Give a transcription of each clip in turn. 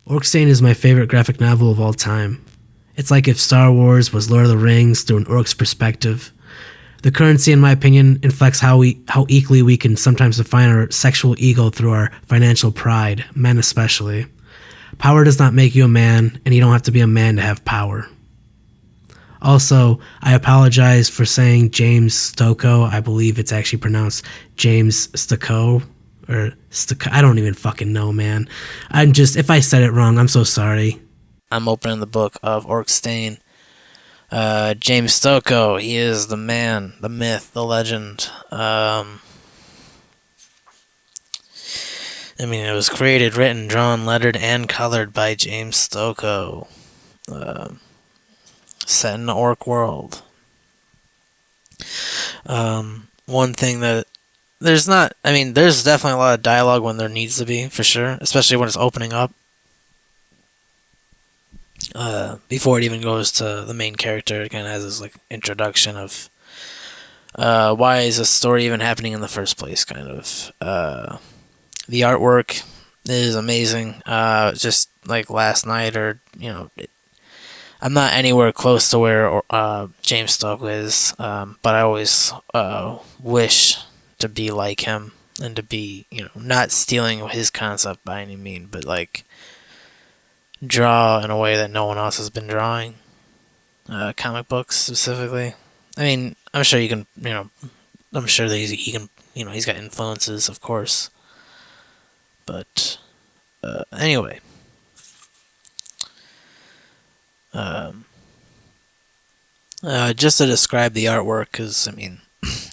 Orc-Stain is my favorite graphic novel of all time. It's like if Star Wars was Lord of the Rings through an orc's perspective. The currency, in my opinion, inflects how equally we can sometimes define our sexual ego through our financial pride, men especially. Power does not make you a man, and you don't have to be a man to have power. Also, I apologize for saying James Stokoe. I believe it's actually pronounced James Stokoe. Or Stokoe. I don't even fucking know, man. If I said it wrong, I'm so sorry. I'm opening the book of Orc-Stain. James Stokoe, he is the man, the myth, the legend. It was created, written, drawn, lettered, and colored by James Stokoe. Set in the orc world. One thing that there's definitely a lot of dialogue when there needs to be, for sure, especially when it's opening up. Before it even goes to the main character, it kind of has this like introduction of why is this story even happening in the first place, kind of. The artwork is amazing. Just like last night, I'm not anywhere close to where James Stokoe is, but I always wish to be like him and to be, not stealing his concept by any means, but like draw in a way that no one else has been drawing. Comic books specifically. I'm sure you can, I'm sure that he can, he's got influences, of course. But anyway. Just to describe the artwork, because,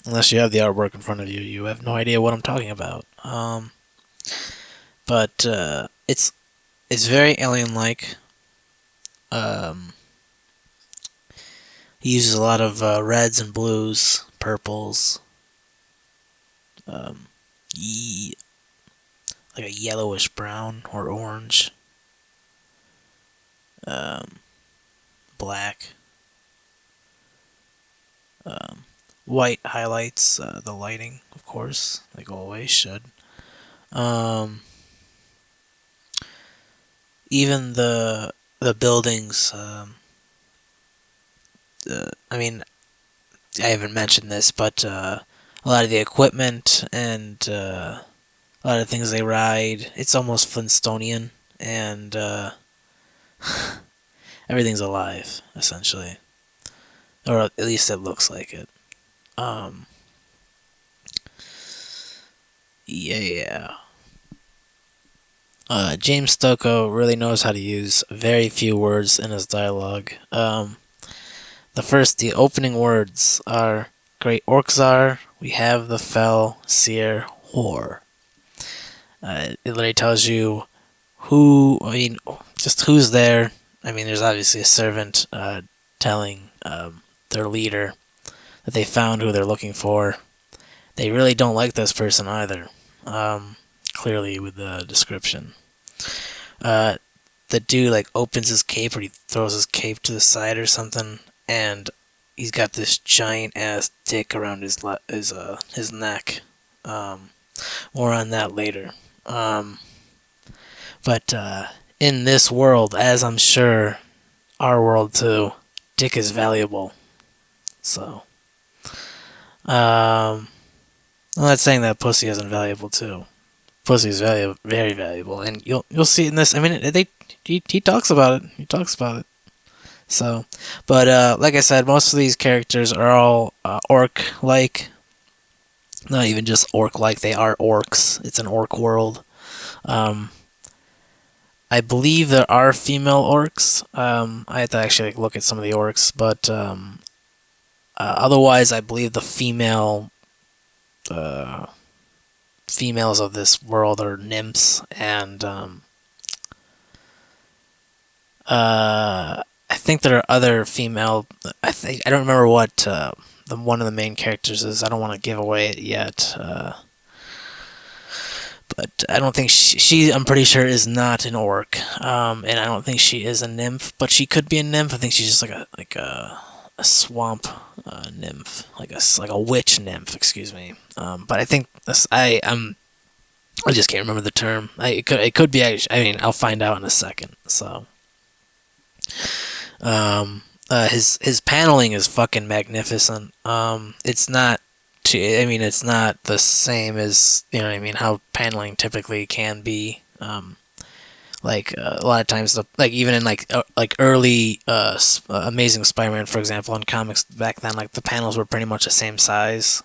unless you have the artwork in front of you, you have no idea what I'm talking about. But it's very alien-like. He uses a lot of reds and blues, purples, like a yellowish brown or orange, black. White highlights the lighting, of course, like always should. Even the buildings. I haven't mentioned this, but a lot of the equipment and a lot of things they ride, it's almost Flintstonian, and everything's alive, essentially. Or at least it looks like it. Yeah. James Stokoe really knows how to use very few words in his dialogue. The opening words are Great Orczar, we have the fell seer whore. It literally tells you just who's there. There's obviously a servant telling their leader that they found who they're looking for. They really don't like this person either. Clearly with the description. The dude opens his cape, or he throws his cape to the side or something, and he's got this giant ass dick around his neck. More on that later. But in this world, as I'm sure our world too, dick is valuable. So, I'm not saying that pussy isn't valuable too. Pussy is very valuable, and you'll see in this. He talks about it. He talks about it. So, but like I said, most of these characters are all orc-like. Not even just orc-like; they are orcs. It's an orc world. I believe there are female orcs. I had to actually look at some of the orcs, but otherwise, I believe the females of this world are nymphs, and I think there are other female. I don't remember what one of the main characters is. I don't want to give away it yet. But I don't think she I'm pretty sure is not an orc, and I don't think she is a nymph. But she could be a nymph. I think she's just like a swamp nymph, like a witch nymph. Excuse me. But I think I just can't remember the term. It could be actually. I mean, I'll find out in a second. So, his paneling is fucking magnificent. It's not. I mean, it's not the same as, you know what I mean, how paneling typically can be. Like a lot of times, like even in like early Amazing Spider-Man, for example, in comics back then, like the panels were pretty much the same size.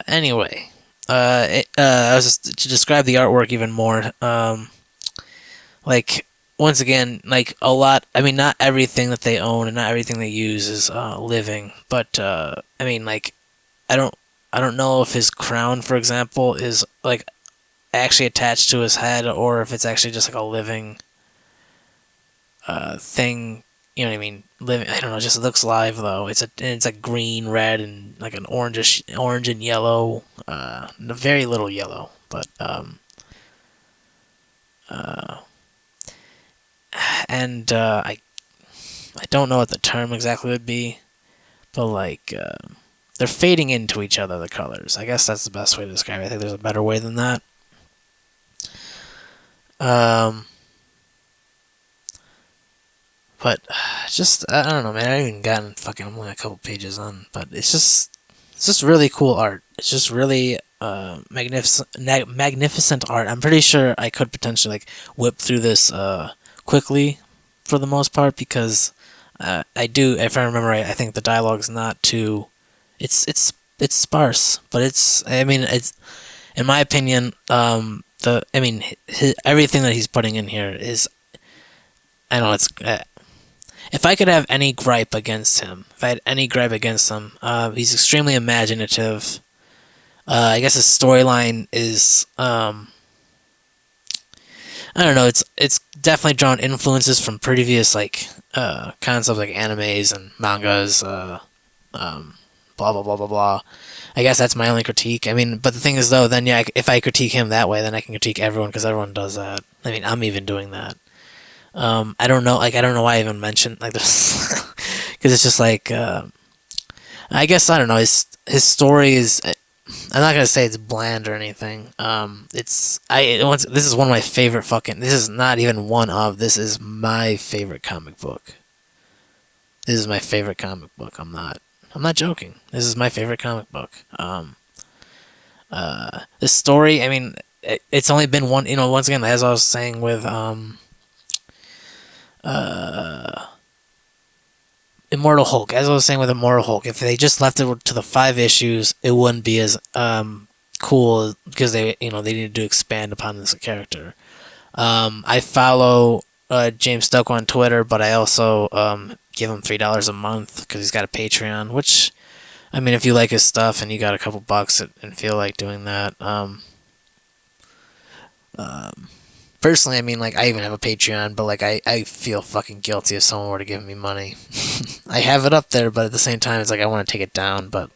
Anyway, I was just to describe the artwork even more. Like once again, like a lot. I mean, not everything that they own and not everything they use is living, but I mean, like I don't, I don't know if his crown, for example, is like actually attached to his head or if it's actually just like a living thing. You know what I mean? Living. I don't know. It just looks live though. It's like green, red, and like an orange and yellow. Very little yellow, but and I don't know what the term exactly would be, but like they're fading into each other. The colors. I guess that's the best way to describe it. I think there's a better way than that. But just I don't know, man. I haven't even gotten fucking. I'm only a couple pages on, but it's just really cool art. It's just really magnificent art. I'm pretty sure I could potentially like whip through this quickly, for the most part, because I do. If I remember right, I think the dialogue's not too. It's sparse, but it's. I mean, it's in my opinion. Everything that he's putting in here is. I know it's. If I could have any gripe against him, if I had any gripe against him, he's extremely imaginative. I guess his storyline is, I don't know. It's definitely drawn influences from previous like concepts like animes and mangas. Blah blah blah blah blah. I guess that's my only critique. I mean, but the thing is though, then yeah, if I critique him that way, then I can critique everyone because everyone does that. I mean, I'm even doing that. I don't know. Like, I don't know why I even mentioned like this, because it's just like, I guess I don't know. His story is. I'm not gonna say it's bland or anything. This is one of my favorite fucking. This is not even one of. This is my favorite comic book. This is my favorite comic book. I'm not joking. This is my favorite comic book. The story. I mean, it's only been one. You know, once again, as I was saying with Immortal Hulk. As I was saying with Immortal Hulk, if they just left it to the 5 issues, it wouldn't be as cool because they needed to expand upon this character. I follow James Stokoe on Twitter, but I also give him $3 a month because he's got a Patreon. Which, I mean, if you like his stuff and you got a couple bucks and feel like doing that, personally, I mean, like, I even have a Patreon, but, like, I feel fucking guilty if someone were to give me money. I have it up there, but at the same time, it's like I want to take it down, but,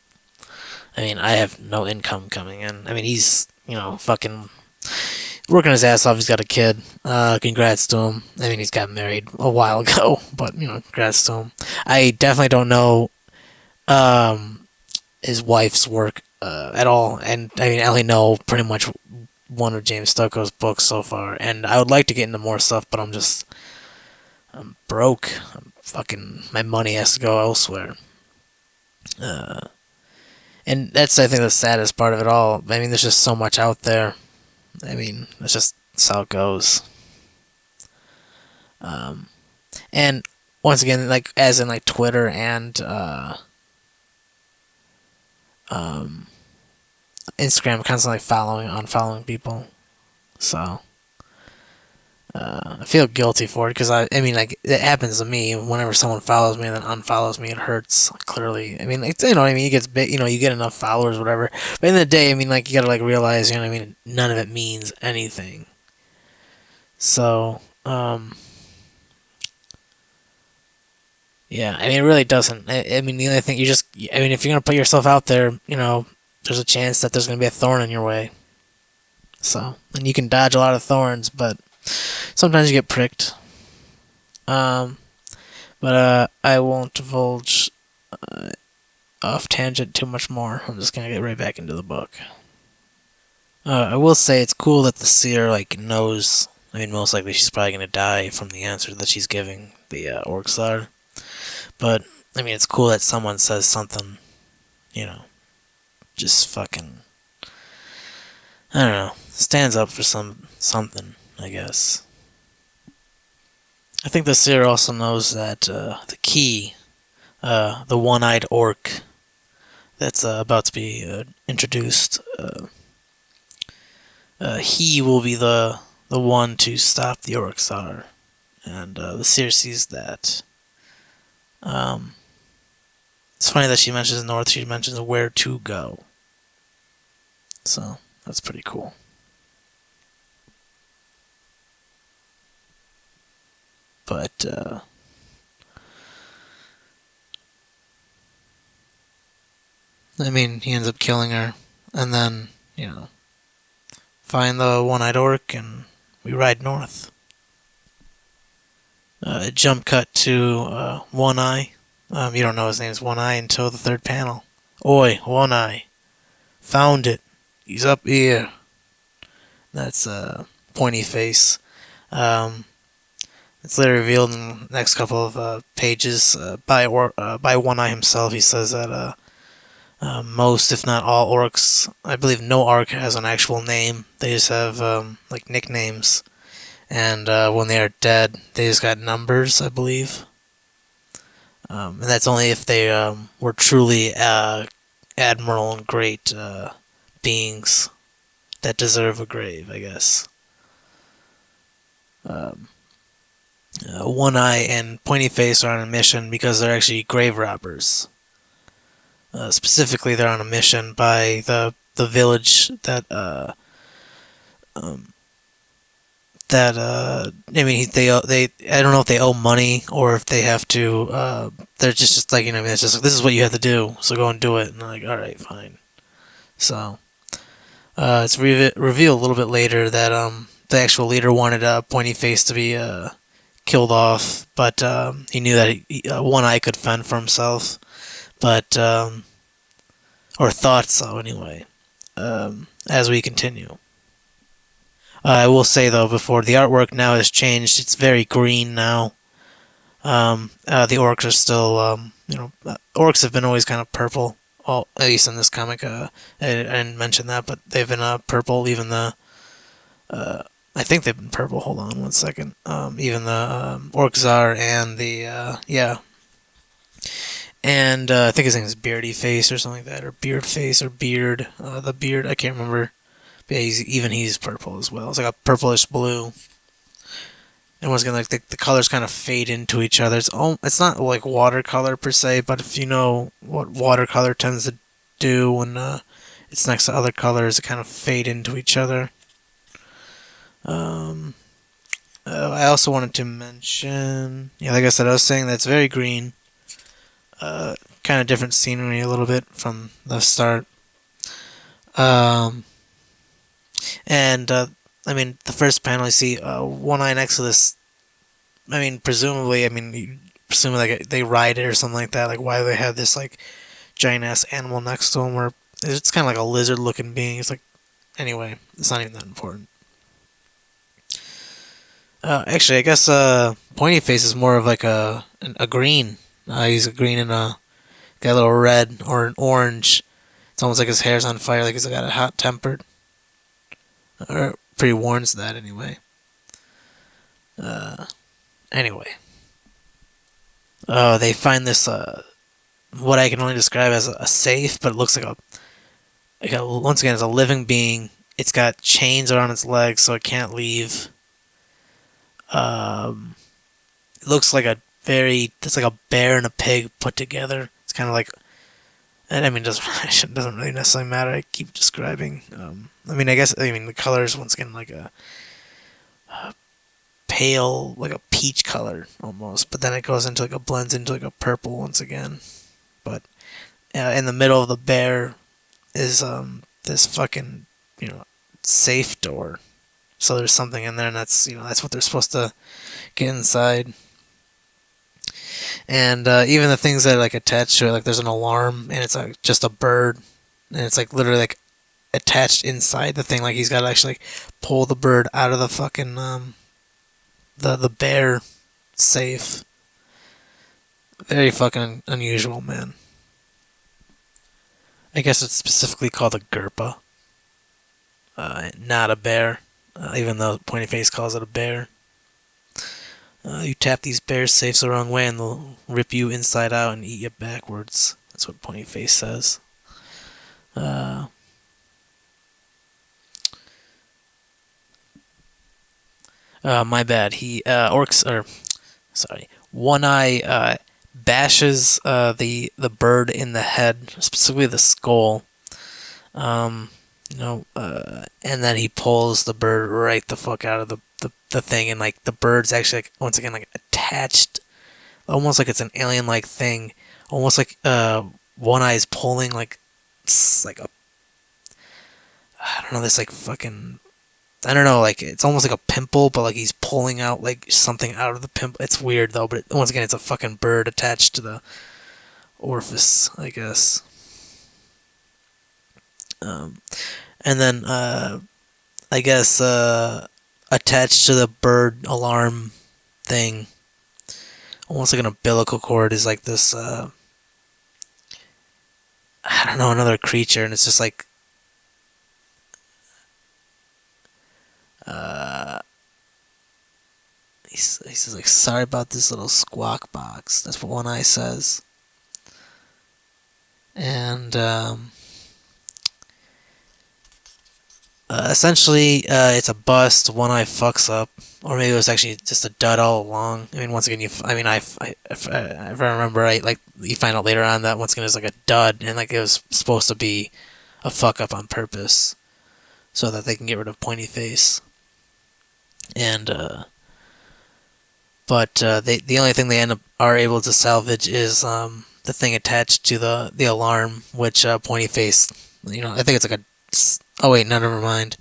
I mean, I have no income coming in. I mean, he's, fucking working his ass off. He's got a kid. Congrats to him. I mean, he's got married a while ago, but, congrats to him. I definitely don't know his wife's work at all, and, I mean, I only know pretty much one of James Stokoe's books so far, and I would like to get into more stuff, but I'm broke. My money has to go elsewhere. And that's, I think, the saddest part of it all. I mean, there's just so much out there. I mean, that's how it goes. And once again, like, as in, like, Twitter and, Instagram, constantly unfollowing people, so I feel guilty for it because I mean, like, it happens to me whenever someone follows me and then unfollows me. It hurts, clearly. I mean, like, what I mean, you get big, you get enough followers, whatever. But in the day, I mean, like, you gotta like realize, what I mean, none of it means anything. So, yeah, I mean, it really doesn't. I mean, the only thing I mean, if you're gonna put yourself out there, there's a chance that there's going to be a thorn in your way. So, and you can dodge a lot of thorns, but sometimes you get pricked. But I won't divulge off tangent too much more. I'm just gonna get right back into the book. I will say it's cool that the seer like knows. I mean, most likely she's probably gonna die from the answer that she's giving the Orcsar. But I mean, it's cool that someone says something. You know, just fucking. I don't know. Stands up for something. I guess. I think the seer also knows that the key, the one-eyed orc, that's about to be introduced. He will be the one to stop the Orcsar, and the seer sees that. It's funny that she mentions north. She mentions where to go. So that's pretty cool. But I mean, he ends up killing her, and then find the one-eyed orc, and we ride north. Jump cut to One Eye. You don't know his name's One Eye until the third panel. Oi, One Eye. Found it. He's up here. That's Pointy Face. It's later revealed in the next couple of pages by One Eye himself. He says that most, if not all, orcs, I believe no orc has an actual name. They just have like nicknames. And when they are dead, they just got numbers, I believe. And that's only if they were truly admiral and great beings that deserve a grave, I guess. One Eye and Pointy Face are on a mission because they're actually grave robbers. Specifically, they're on a mission by the village that I mean they I don't know if they owe money or if they have to they're just like it's just like, this is what you have to do, so go and do it, and they're like, all right, fine. So it's revealed a little bit later that the actual leader wanted Pointy Face to be killed off, but he knew that One Eye could fend for himself, but or thought so anyway. As we continue. I will say though, before the artwork now has changed, it's very green now. The orcs are still, orcs have been always kind of purple. At least in this comic, I didn't mention that, but they've been purple. Even the, I think they've been purple. Hold on one second. Even the Orcsar and the and I think his name is Beardy Face or something like that, or Beard Face or Beard. The Beard, I can't remember. But yeah, he's purple as well. It's like a purplish blue. And once again, like the colors kind of fade into each other. It's not like watercolor per se, but if you know what watercolor tends to do when it's next to other colors, it kind of fade into each other. I also wanted to mention, like I said, I was saying that it's very green. Kind of different scenery a little bit from the start. And I mean, the first panel you see One Eye next to this. I mean, presumably, you presume like they ride it or something like that. Like, why do they have this like giant ass animal next to them? Where it's kind of like a lizard looking being. It's like, anyway, it's not even that important. Actually, I guess Pointy Face is more of like a green. He's a green and got a little red or an orange. It's almost like his hair's on fire, like he's got a hot tempered. Or pre-warns that anyway. Anyway. They find this, what I can only describe as a safe, but it looks like once again, it's a living being. It's got chains around its legs, so it can't leave. It looks like it's like a bear and a pig put together. It's kind of like, and I mean, it doesn't really necessarily matter. I keep describing. I guess the colors once again like a pale, like a peach color almost, but then it goes into like blends into like a purple once again. But in the middle of the bear is this fucking safe door. So there's something in there, and that's what they're supposed to get inside. And even the things that are like attached to it, like there's an alarm, and it's like just a bird, and it's like literally like attached inside the thing. Like he's got to actually like pull the bird out of the fucking the bear safe. Very fucking unusual, man. I guess it's specifically called a Gerpa, not a bear, even though Pointy Face calls it a bear. You tap these bear safes the wrong way and they'll rip you inside out and eat you backwards. That's what Pointy Face says. My bad. One Eye bashes the bird in the head, specifically the skull. And then he pulls the bird right the fuck out of the thing, and like the bird's actually like, once again like attached, almost like it's an alien like thing, almost like One Eye is pulling like a, I don't know, this like fucking, I don't know, like it's almost like a pimple, but like he's pulling out like something out of the pimple. It's weird though, but once again, it's a fucking bird attached to the orifice, I guess. And then I guess attached to the bird alarm thing, almost like an umbilical cord, is like this. I don't know, another creature, and it's just like. He says like, sorry about this little squawk box. That's what One Eye says. And essentially, it's a bust. One Eye fucks up, or maybe it was actually just a dud all along. I mean, once again, if I remember right, like you find out later on that once again it's like a dud, and like it was supposed to be a fuck up on purpose, so that they can get rid of Pointy Face. And but the only thing they are able to salvage is the thing attached to the alarm, which Pointy Face, I think it's like a. Oh wait, no, never mind.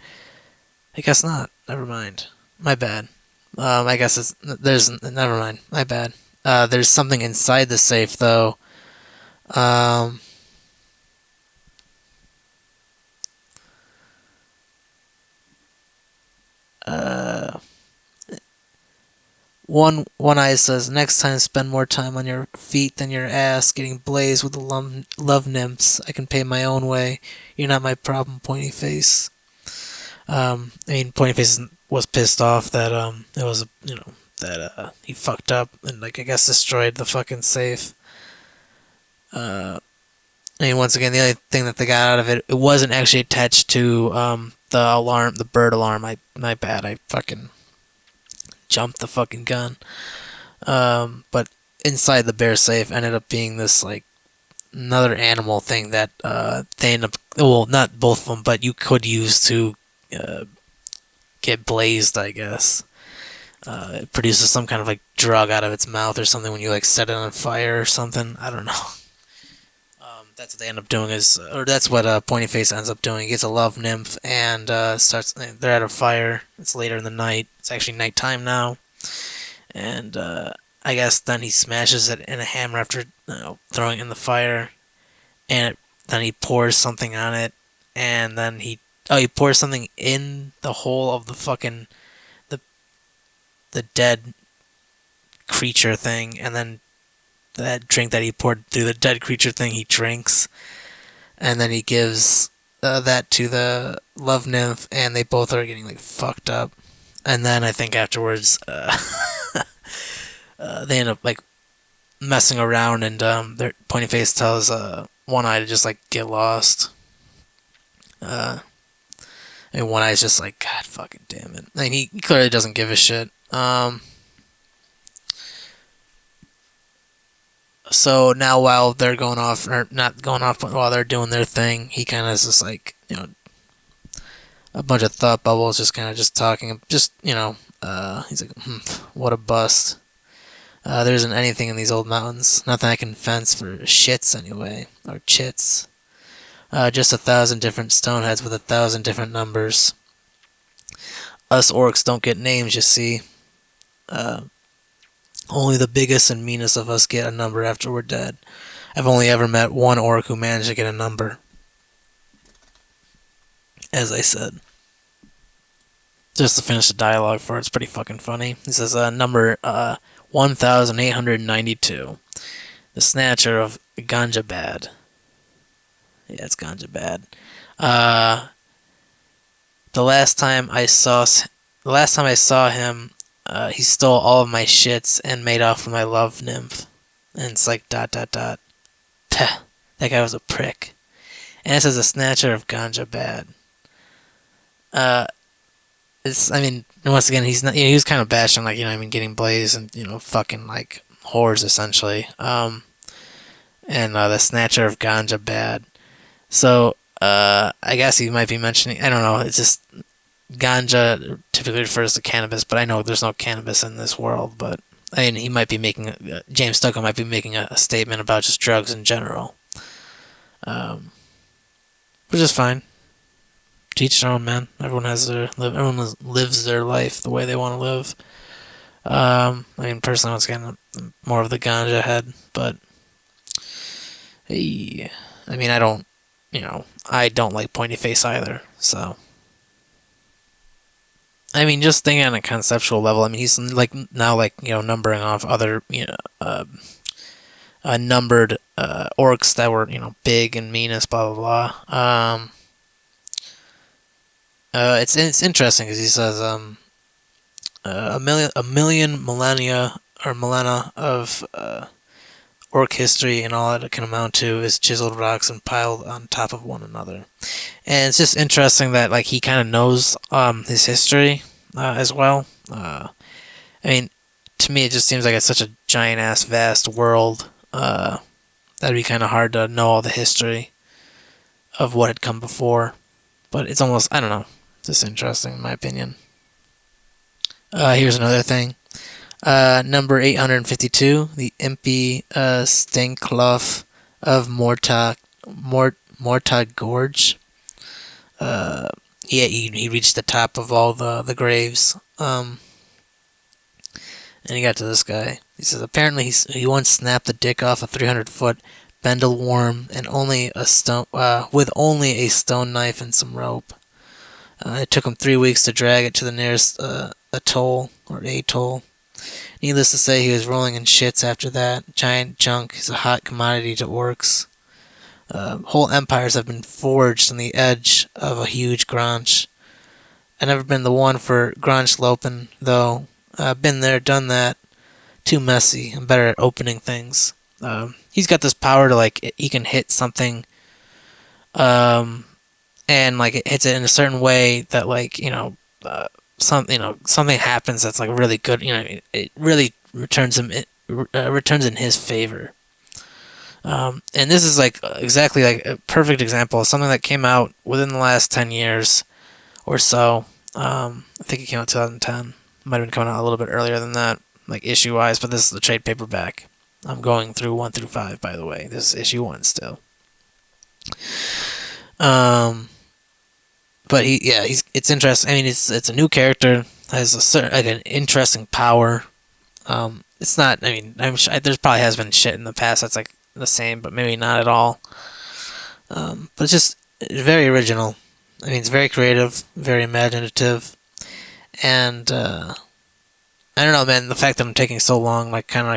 I guess not. Never mind. My bad. I guess never mind. My bad. There's something inside the safe though. One Eye says, next time spend more time on your feet than your ass getting blazed with the love nymphs. I can pay my own way. You're not my problem, Pointy Face. Pointy Face was pissed off that it was that he fucked up and like I guess destroyed the fucking safe. Once again, the only thing that they got out of it, it wasn't actually attached to the alarm, the bird alarm. My bad. I fucking jumped the fucking gun. But inside the bear safe ended up being this like another animal thing that they end up, well, not both of them, but you could use to get blazed, I guess. It produces some kind of like drug out of its mouth or something when you like set it on fire or something. I don't know. That's what they end up doing or that's what Pointy Face ends up doing. He gets a love nymph and they're at a fire. It's later in the night. It's actually nighttime now. And I guess then he smashes it in a hammer after throwing it in the fire. And then he pours something on it. And then he pours something in the hole of the fucking the dead creature thing, and then that drink that he poured through the dead creature thing he drinks, and then he gives that to the love nymph, and they both are getting like fucked up, and then I think afterwards they end up like messing around, and their Pointy Face tells One Eye to just like get lost. One Eye's just like, God fucking damn it. I mean, he clearly doesn't give a shit. So now while they're going off, or not going off, but while they're doing their thing, he kind of is just like, a bunch of thought bubbles, just kind of just talking, just, he's like, what a bust. There isn't anything in these old mountains, nothing I can fence for shits anyway, or chits. Just 1,000 different stoneheads with 1,000 different numbers. Us orcs don't get names, you see. Only the biggest and meanest of us get a number after we're dead. I've only ever met one orc who managed to get a number, as I said. Just to finish the dialogue for it, it's pretty fucking funny. He says, number 1892. The Snatcher of Ganjabad. Yeah, it's Ganjabad. The last time I saw him, he stole all of my shits and made off with my love nymph. And it's like dot dot dot. Peh, that guy was a prick. And it says a snatcher of ganja bad. It's, I mean, once again, he's not. He was kind of bashing, like, getting blazed and fucking like whores essentially. And the snatcher of ganja bad. So I guess he might be mentioning. I don't know. It's just ganja typically refers to cannabis, but I know there's no cannabis in this world. But I mean, he might be making James Stokoe might be making a statement about just drugs in general, which is fine. To each their own, man. Everyone lives their life the way they want to live. I mean, personally, once again, I'm more of the ganja head, but hey, I mean, I don't like pointy face either. So, I mean, just thinking on a conceptual level, I mean, he's like now numbering off other numbered orcs that were big and meanest, blah blah blah. It's interesting because he says a million millennia or millennia of orc history, and all it can amount to is chiseled rocks and piled on top of one another. And it's just interesting that like he kind of knows his history as well. I mean, to me, it just seems like it's such a giant ass vast world. That'd be kind of hard to know all the history of what had come before. But it's almost, I don't know, just interesting in my opinion. Here's another thing. Number 852, the Impy Stinklough of Morta Gorge. He reached the top of all the graves. And he got to this guy. He says apparently he once snapped the dick off a 300-foot bendel worm and with only a stone knife and some rope. It took him 3 weeks to drag it to the nearest atoll. Needless to say, he was rolling in shits after that. Giant junk is a hot commodity to orcs. Whole empires have been forged on the edge of a huge granch. I've never been the one for granch loping, though. I've been there, done that. Too messy. I'm better at opening things. He's got this power to he can hit something, and it hits it in a certain way that something happens that's really good. It really returns in his favor. And this is exactly a perfect example of something that came out within the last 10 years or so. I think it came out 2010. Might have been coming out a little bit earlier than that, issue wise, but this is the trade paperback. I'm going through 1 through 5, by the way. This is issue 1 still. But it's interesting. I mean, it's a new character, has a certain an interesting power. It's not. I mean, I'm sure there's probably has been shit in the past that's the same, but maybe not at all. But it's just very original. I mean, it's very creative, very imaginative, and I don't know, man. The fact that I'm taking so long,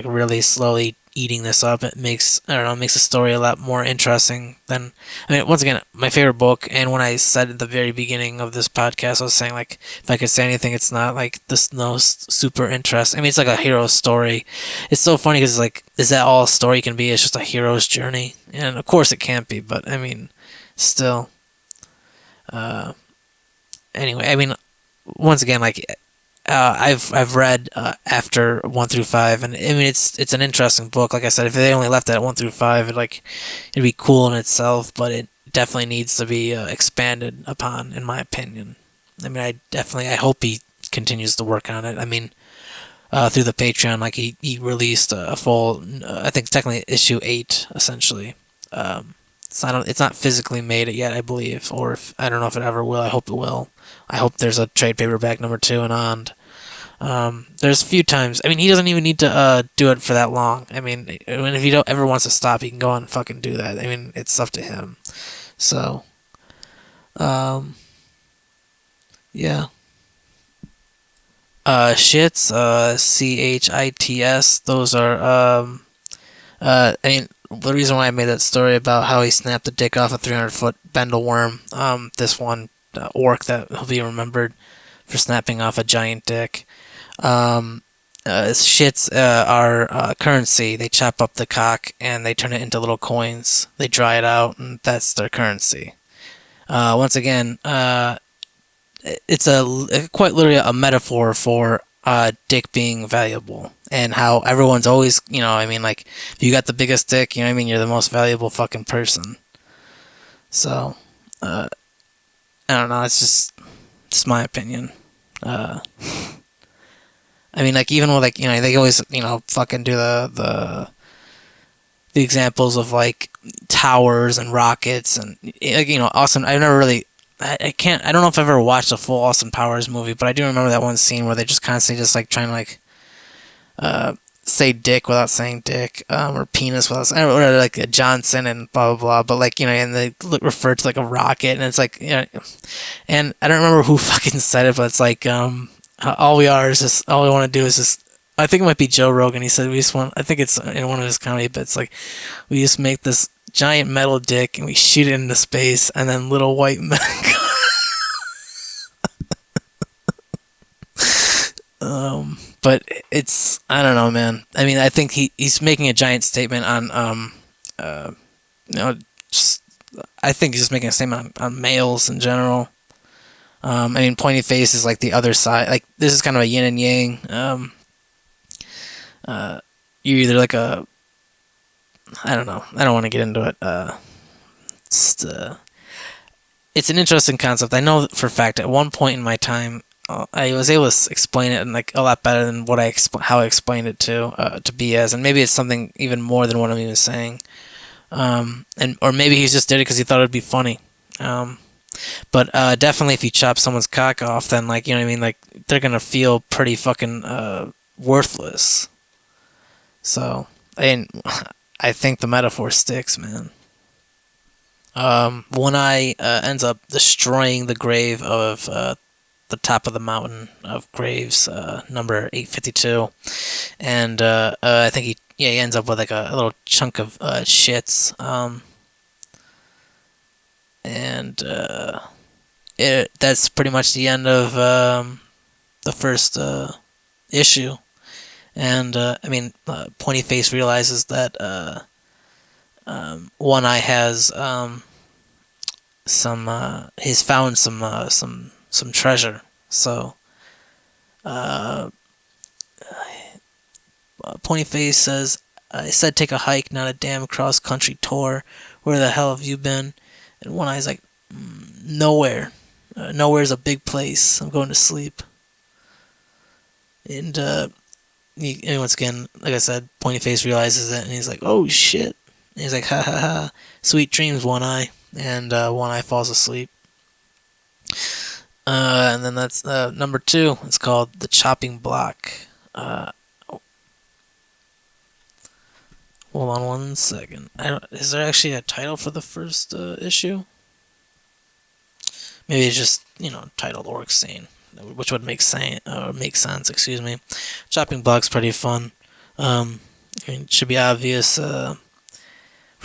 really slowly eating this up, it makes the story a lot more interesting than. I mean, once again, my favorite book. And when I said at the very beginning of this podcast, I was saying if I could say anything, it's not this no super interest. I mean, it's like a hero story. It's so funny because is that all a story can be? It's just a hero's journey, and of course it can't be. But I mean, still. Anyway, I mean, once again, I've read after 1 through 5, and I mean it's an interesting book. Like I said, if they only left it at 1 through 5, it'd be cool in itself, but it definitely needs to be expanded upon, in my opinion. I mean, I hope he continues to work on it. I mean, through the Patreon, he released a full, I think technically issue 8 essentially. It's not physically made yet, I believe, or I don't know if it ever will. I hope it will. I hope there's a trade paperback number 2 and on. There's a few times. I mean, he doesn't even need to do it for that long. I mean, if he don't ever wants to stop, he can go on and fucking do that. I mean, it's up to him. So, um, yeah. Shits. Chits. Those are I mean, the reason why I made that story about how he snapped the dick off a 300-foot bendel worm. This one orc that will be remembered for snapping off a giant dick. Shits are currency. They chop up the cock and they turn it into little coins. They dry it out, and that's their currency. Once again, it's quite literally a metaphor for dick being valuable and how everyone's always, I mean, like, if you got the biggest dick, I mean, you're the most valuable fucking person. So, I don't know. It's just my opinion. I mean, like, even with, like, they always, fucking do the examples of, like, towers and rockets and, like, Austin. I've never really, I can't, I don't know if I've ever watched a full Austin Powers movie, but I do remember that one scene where they just constantly just, like, trying to, like, say dick without saying dick, or penis without saying, or like a Johnson and blah blah blah. But, like, and they refer to, like, a rocket, and it's like, and I don't remember who fucking said it, but it's like, all we want to do is just. I think it might be Joe Rogan. He said we just want. I think it's in one of his comedy bits. Like, we just make this giant metal dick and we shoot it into space, and then little white men. But it's, I don't know, man. I mean, I think he's making a giant statement on just, I think he's just making a statement on males in general. I mean, pointy face is like the other side. Like, this is kind of a yin and yang. You're either like a, I don't know. I don't want to get into it. It's an interesting concept. I know for a fact at one point in my time, I was able to explain it, and, like, a lot better than how I explained it to be as, and maybe it's something even more than what I'm even saying. Or maybe he just did it because he thought it'd be funny. But definitely, if you chop someone's cock off, then, like, I mean, like, they're gonna feel pretty fucking worthless. So, I think the metaphor sticks, man. One Eye ends up destroying the grave of the top of the mountain of graves, number 852, and I think he ends up with, like, a little chunk of shits. And that's pretty much the end of the first issue. And I mean, Pointy Face realizes that One Eye has he's found some treasure. So Pointy Face says, "I said take a hike, not a damn cross country tour. Where the hell have you been?" And One Eye's like, "Nowhere. Nowhere's a big place. I'm going to sleep." And once again, like I said, Pointy Face realizes it, and he's like, "Oh shit!" And he's like, "Ha ha ha! Sweet dreams, One Eye." And One Eye falls asleep. And then that's number 2. It's called The Chopping Block. Hold on one second. Is there actually a title for the first issue? Maybe it's just, titled Orc Scene, which would make sense. Excuse me. Chopping Block's pretty fun. I mean, it should be obvious. We're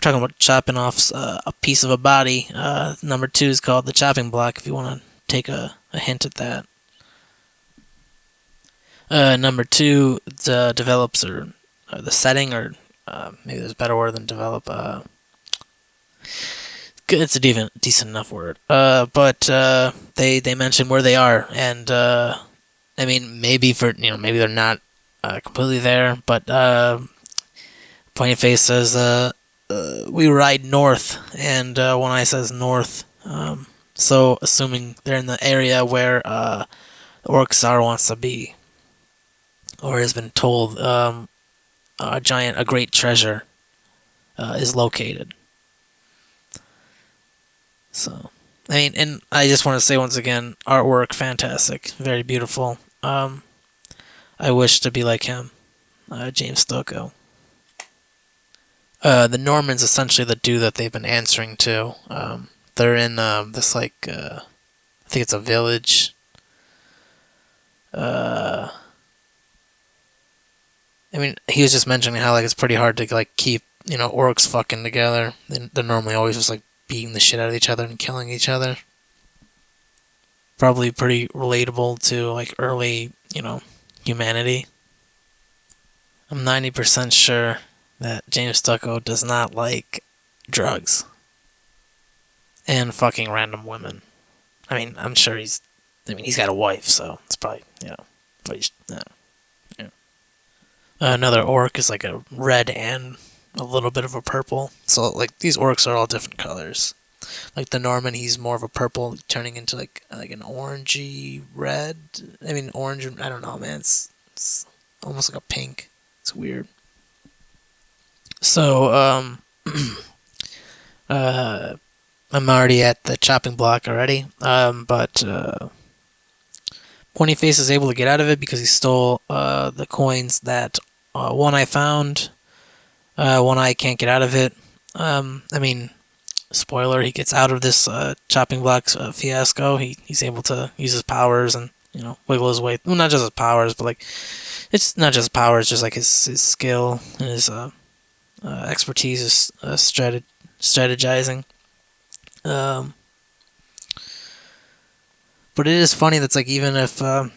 talking about chopping off a piece of a body. Number 2 is called The Chopping Block, if you want to take a hint at that. Number 2 develops the setting, or maybe there's a better word than develop. It's a decent enough word. But they mention where they are, and I mean, maybe maybe they're not completely there, but Pointy Face says, "We ride north," and One Eye says north. So assuming they're in the area where Orc Czar wants to be, or has been told a great treasure is located. So, I mean, and I just want to say once again, artwork fantastic, very beautiful. I wish to be like him, James Stokoe. The Norman's essentially the dude that they've been answering to. They're in this I think it's a village. I mean, he was just mentioning how like it's pretty hard to like keep orcs fucking together. They're normally always just like beating the shit out of each other and killing each other. Probably pretty relatable to like early humanity. I'm 90% sure that James Stokoe does not like drugs and fucking random women. I mean, I'm sure he's got a wife, so it's probably but he's, yeah. Another orc is like a red and a little bit of a purple. So like these orcs are all different colors. Like the Norman, he's more of a purple, turning into like an orangey red. I mean, orange. I don't know, man. It's almost like a pink. It's weird. So I'm already at the chopping block already. But Pointy Face is able to get out of it because he stole the coins that One Eye found. One Eye can't get out of it. I mean, spoiler, he gets out of this chopping block fiasco. He's able to use his powers and wiggle his way. Well, not just his powers, but like it's not just powers, just like his skill and his expertise is strategizing. But it is funny that's like even if they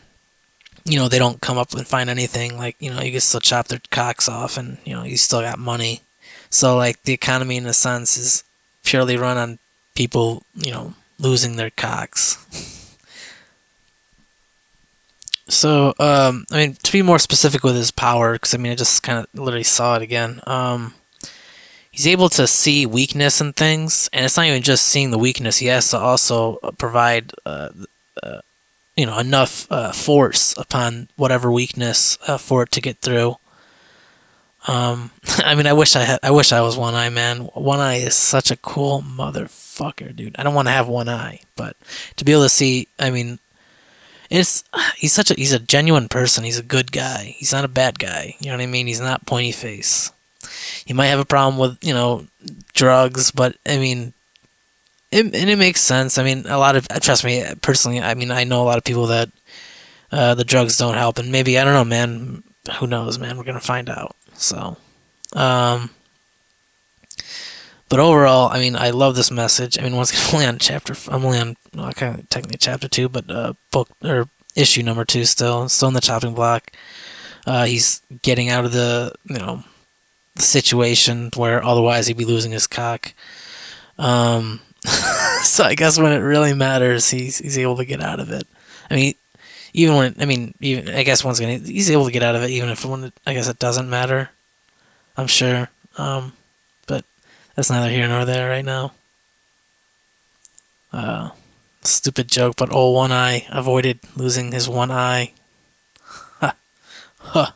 don't come up and find anything, like you can still chop their cocks off, and you still got money. So like the economy in a sense is purely run on people losing their cocks. So I mean, to be more specific with his power, because I mean I just kind of literally saw it again. He's able to see weakness in things, and it's not even just seeing the weakness. He has to also provide enough force upon whatever weakness for it to get through. I mean, I wish I was One Eye, man. One Eye is such a cool motherfucker, dude. I don't want to have one eye, but to be able to see, I mean, he's a genuine person. He's a good guy. He's not a bad guy. You know what I mean? He's not Pointy Face. He might have a problem with drugs, but I mean, it makes sense. I mean, trust me, personally, I mean, I know a lot of people that the drugs don't help, and maybe, I don't know, man. Who knows, man? We're gonna find out. So, but overall, I mean, I love this message. I mean, I'm only on kind of technically chapter 2, but book or issue number 2 still in the chopping block. He's getting out of the the situation where otherwise he'd be losing his cock. So I guess when it really matters, he's able to get out of it. I mean, I guess once again, he's able to get out of it, even if I guess it doesn't matter. I'm sure. But that's neither here nor there right now. Stupid joke, but old One Eye avoided losing his one eye. Ha, ha,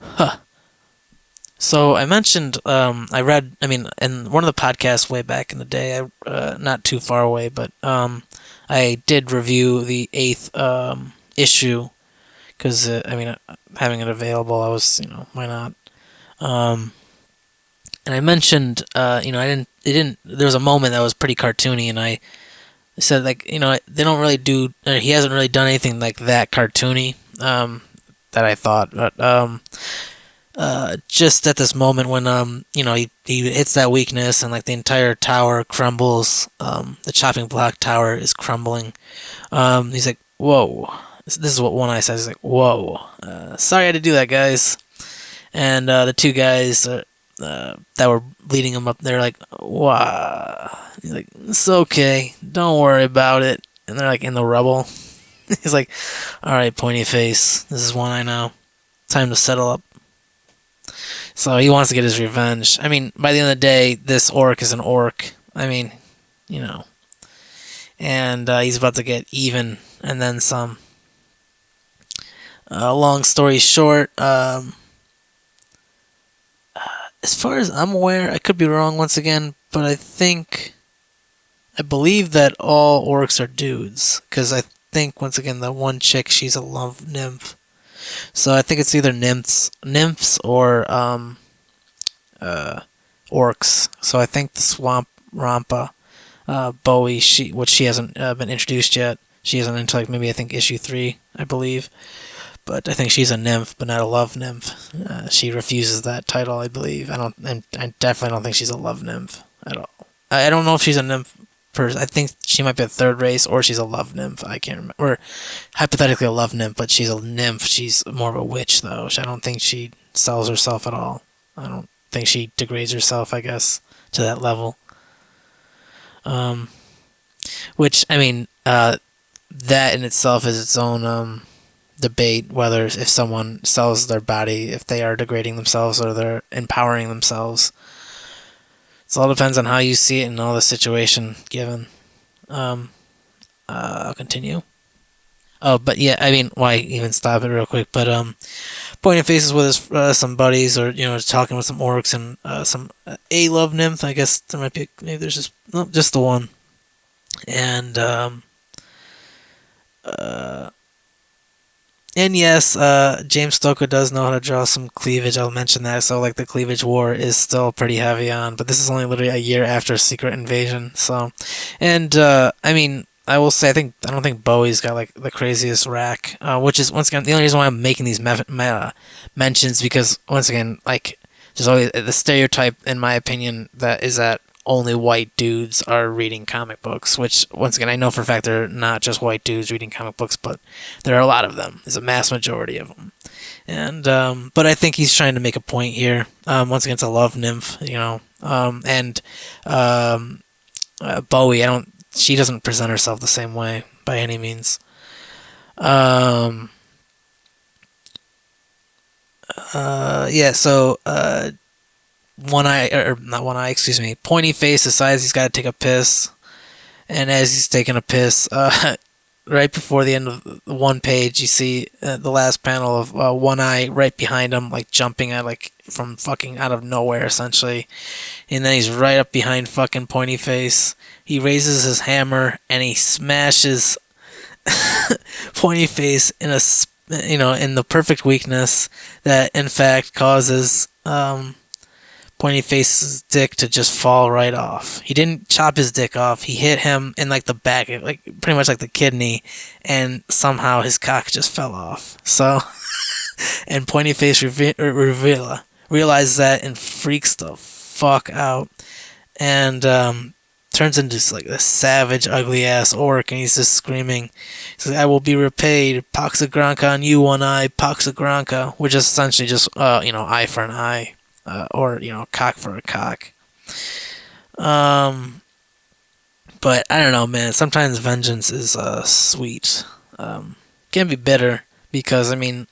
ha. So I mentioned, I read, I mean, in one of the podcasts way back in the day, not too far away, but I did review the 8th issue, because, I mean, having it available, I was, why not? And I mentioned, there was a moment that was pretty cartoony, and I said, like, they don't really he hasn't really done anything like that cartoony, that I thought, but, just at this moment when he hits that weakness and like the entire tower crumbles, the chopping block tower is crumbling. He's like, "Whoa!" This is what One Eye says. He's like, "Whoa! Sorry I had to do that, guys." And the two guys that were leading him up, they're like, "Wow!" He's like, "It's okay. Don't worry about it." And they're like in the rubble. He's like, "All right, Pointy Face. This is One Eye now. Time to settle up." So he wants to get his revenge. I mean, by the end of the day, this orc is an orc. I mean, and he's about to get even, and then some. Long story short, as far as I'm aware, I could be wrong once again, but I believe that all orcs are dudes, because I think, once again, the one chick, she's a love nymph. So I think it's either nymphs or uh, orcs. So I think the swamp rampa Bowie, she hasn't been introduced yet. She isn't until like maybe I think issue 3, I believe. But I think she's a nymph, but not a love nymph. She refuses that title, I believe. I definitely don't think she's a love nymph at all. I don't know if she's a nymph. I think she might be a third race, or she's a love nymph. I can't remember. Or hypothetically a love nymph, but she's a nymph. She's more of a witch, though. I don't think she sells herself at all. I don't think she degrades herself, I guess, to that level. Which, I mean, that in itself is its own debate, whether if someone sells their body, if they are degrading themselves or they're empowering themselves. It all depends on how you see it and all the situation given. I'll continue. Oh, but yeah, I mean, why even stop it real quick? But pointing faces with his some buddies, or talking with some orcs and some a love nymph. I guess there might be maybe there's just the one, and and yes, James Stokoe does know how to draw some cleavage. I'll mention that. So, like, the cleavage war is still pretty heavy on, but this is only literally a year after Secret Invasion. So, and I mean, I will say I don't think Bowie's got like the craziest rack, which is once again the only reason why I'm making these mentions, because once again, like, there's always the stereotype, in my opinion, that only white dudes are reading comic books, which, once again, I know for a fact they're not just white dudes reading comic books, but there are a lot of them. There's a mass majority of them. And, but I think he's trying to make a point here. Once again, it's a love nymph, and Bowie, she doesn't present herself the same way by any means. Yeah, so, Pointy Face decides he's got to take a piss, and as he's taking a piss, right before the end of the one page, you see the last panel of One Eye right behind him, like jumping at like from fucking out of nowhere, essentially, and then he's right up behind fucking Pointy Face. He raises his hammer and he smashes Pointy Face in in the perfect weakness that in fact causes Pointy Face's dick to just fall right off. He didn't chop his dick off. He hit him in like the back, like pretty much like the kidney, and somehow his cock just fell off. So, and Pointy Face realizes that and freaks the fuck out, and turns into like a savage, ugly ass orc, and he's just screaming. He's like, "I will be repaid. Poxagranka on you, One Eye. Poxagranka," which is essentially just eye for an eye. Or cock for a cock. But I don't know, man. Sometimes vengeance is sweet. Can be bitter, because I mean,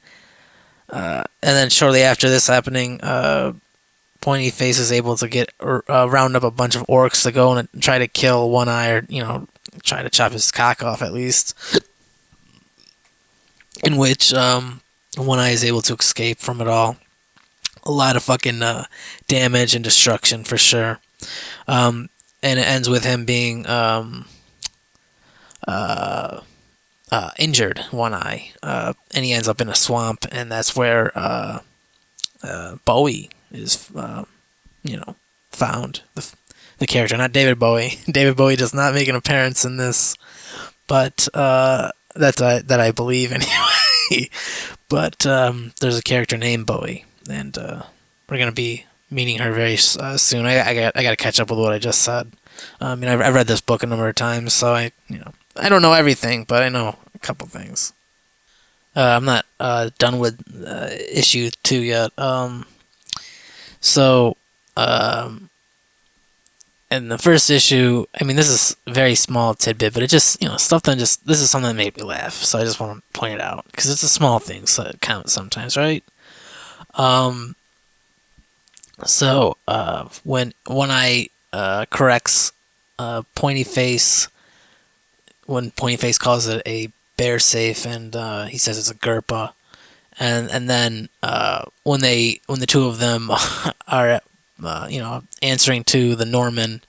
and then shortly after this happening, Pointy Face is able to get round up a bunch of orcs to go and try to kill One Eye, or try to chop his cock off at least. In which One Eye is able to escape from it all. A lot of fucking damage and destruction for sure. And it ends with him being injured, One Eye, and he ends up in a swamp, and that's where Bowie is, found. The character, not David Bowie. David Bowie does not make an appearance in this, but that I believe anyway. But there's a character named Bowie. And we're gonna be meeting her very soon. I got to catch up with what I just said. I've read this book a number of times, so I don't know everything, but I know a couple things. I'm not done with issue 2 yet. So in the first issue, I mean, this is a very small tidbit, but it just stuff that this is something that made me laugh. So I just want to point it out because it's a small thing, so it counts sometimes, right? So when One Eye corrects Pointy Face, when Pointy Face calls it a bear safe, and he says it's a Gerpa, and then when the two of them are answering to the Norman,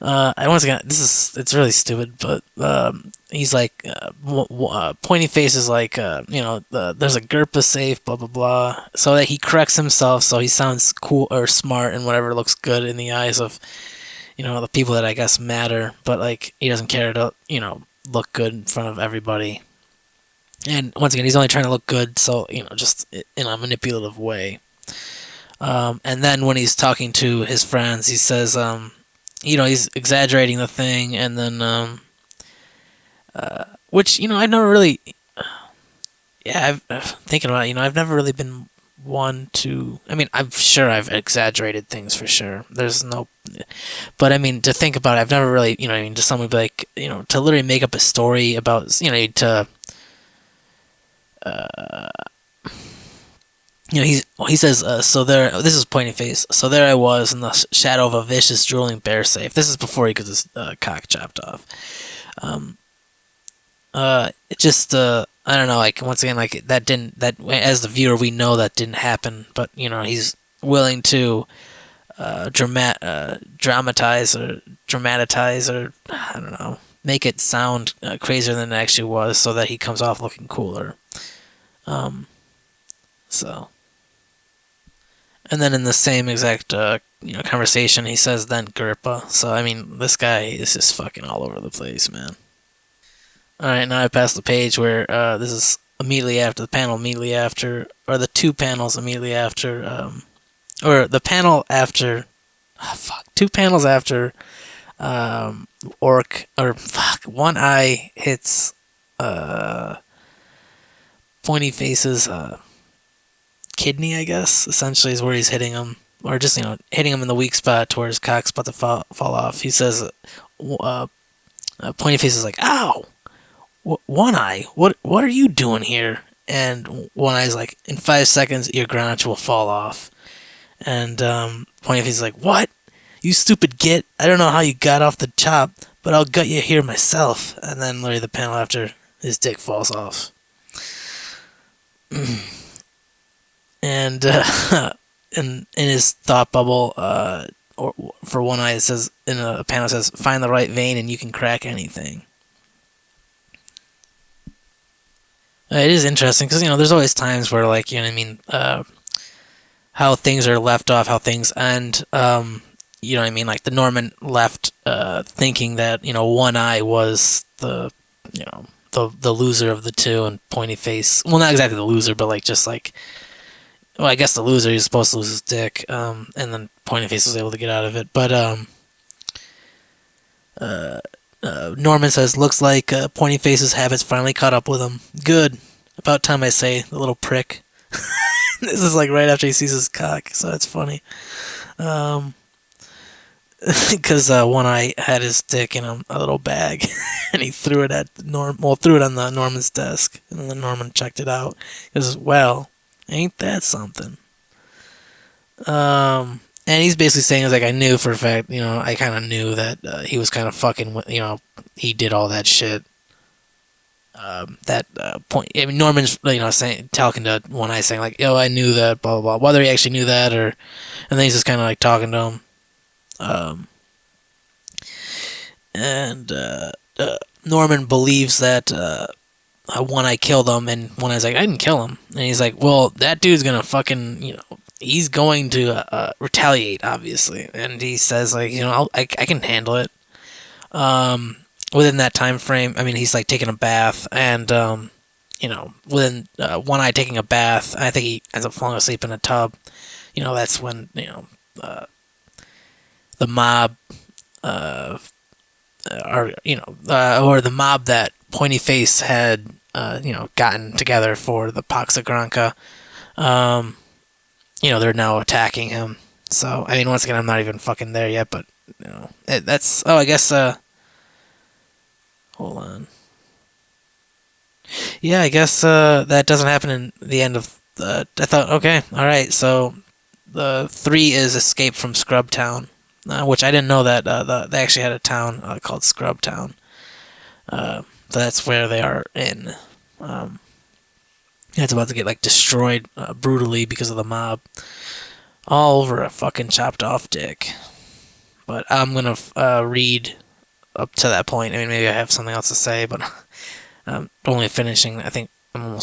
And once again, it's really stupid, but he's like, Pointy Face is like, there's a Gerpa safe, blah blah blah, so that he corrects himself, so he sounds cool or smart and whatever looks good in the eyes of, the people that I guess matter, but like he doesn't care to, look good in front of everybody. And once again, he's only trying to look good, so just in a manipulative way. And then when he's talking to his friends, he says, he's exaggerating the thing, and then, which I've never really, thinking about it, I've never really been one to. I mean, I'm sure I've exaggerated things for sure. There's no, but I mean, to think about it, I've never really, to someone be like, to literally make up a story about, to. He says, so there, this is Pointy Face. So there I was in the shadow of a vicious, drooling bear safe. This is before he got his cock chopped off. It just, I don't know, like, once again, like, that, as the viewer, we know that didn't happen, but, he's willing to, dramatize, or, I don't know, make it sound crazier than it actually was, so that he comes off looking cooler. So. And then in the same exact, conversation, he says, then Gerpa. So, I mean, this guy is just fucking all over the place, man. Alright, now I passed the page where, this is immediately after, the panel immediately after, or the two panels immediately after, or the panel after, two panels after, One Eye hits, Pointy Face's, kidney, I guess, essentially is where he's hitting him, or just, hitting him in the weak spot to where his cock's about to fall off. He says, Pointy Face is like, ow! One Eye, what are you doing here? And One Eye's like, in 5 seconds, your granite will fall off. And Pointy Face is like, what? You stupid git! I don't know how you got off the chop, but I'll gut you here myself. And then literally the panel after, his dick falls off. And in his thought bubble, or for One Eye, it says, in a panel, it says, find the right vein and you can crack anything. It is interesting because, there's always times where, like, how things are left off, how things end. Like the Norman left thinking that, One Eye was the loser of the two, and Pointy Face, well, not exactly the loser, but like just like, well, I guess the loser, he's supposed to lose his dick, and then Pointy Face was able to get out of it. But Norman says, looks like Pointy Face's habits finally caught up with him. Good. About time, I say, the little prick. This is like right after he sees his cock, so it's funny. Because One Eye had his dick in a little bag, and he threw it at threw it on the Norman's desk, and then the Norman checked it out. He goes, well, ain't that something? And he's basically saying, like, I knew for a fact, I kind of knew that he was kind of fucking with, he did all that shit. Point, I mean, Norman's, talking to One Eye, saying, like, yo, I knew that, blah, blah, blah. Whether he actually knew that, and then he's just kind of, like, talking to him. Norman believes that, One Eye killed him, and One Eye's like, I didn't kill him. And he's like, well, that dude's gonna fucking, he's going to retaliate, obviously. And he says, like, I can handle it. Within that time frame, I mean, he's like taking a bath, and within One Eye taking a bath, I think he ends up falling asleep in a tub. That's when the mob, or the mob that Pointy Face had gotten together for the Pax Agranca. They're now attacking him. So, I mean, once again, I'm not even fucking there yet, but, that's, I guess, hold on. Yeah, I guess, that doesn't happen in the end of, I thought, okay, alright, so, the 3 is Escape from Scrubtown, which I didn't know that, they actually had a town, called Scrubtown. That's where they are in. It's about to get, like, destroyed brutally because of the mob. All over a fucking chopped off dick. But I'm gonna read up to that point. I mean, maybe I have something else to say, but I'm only finishing. I think I'm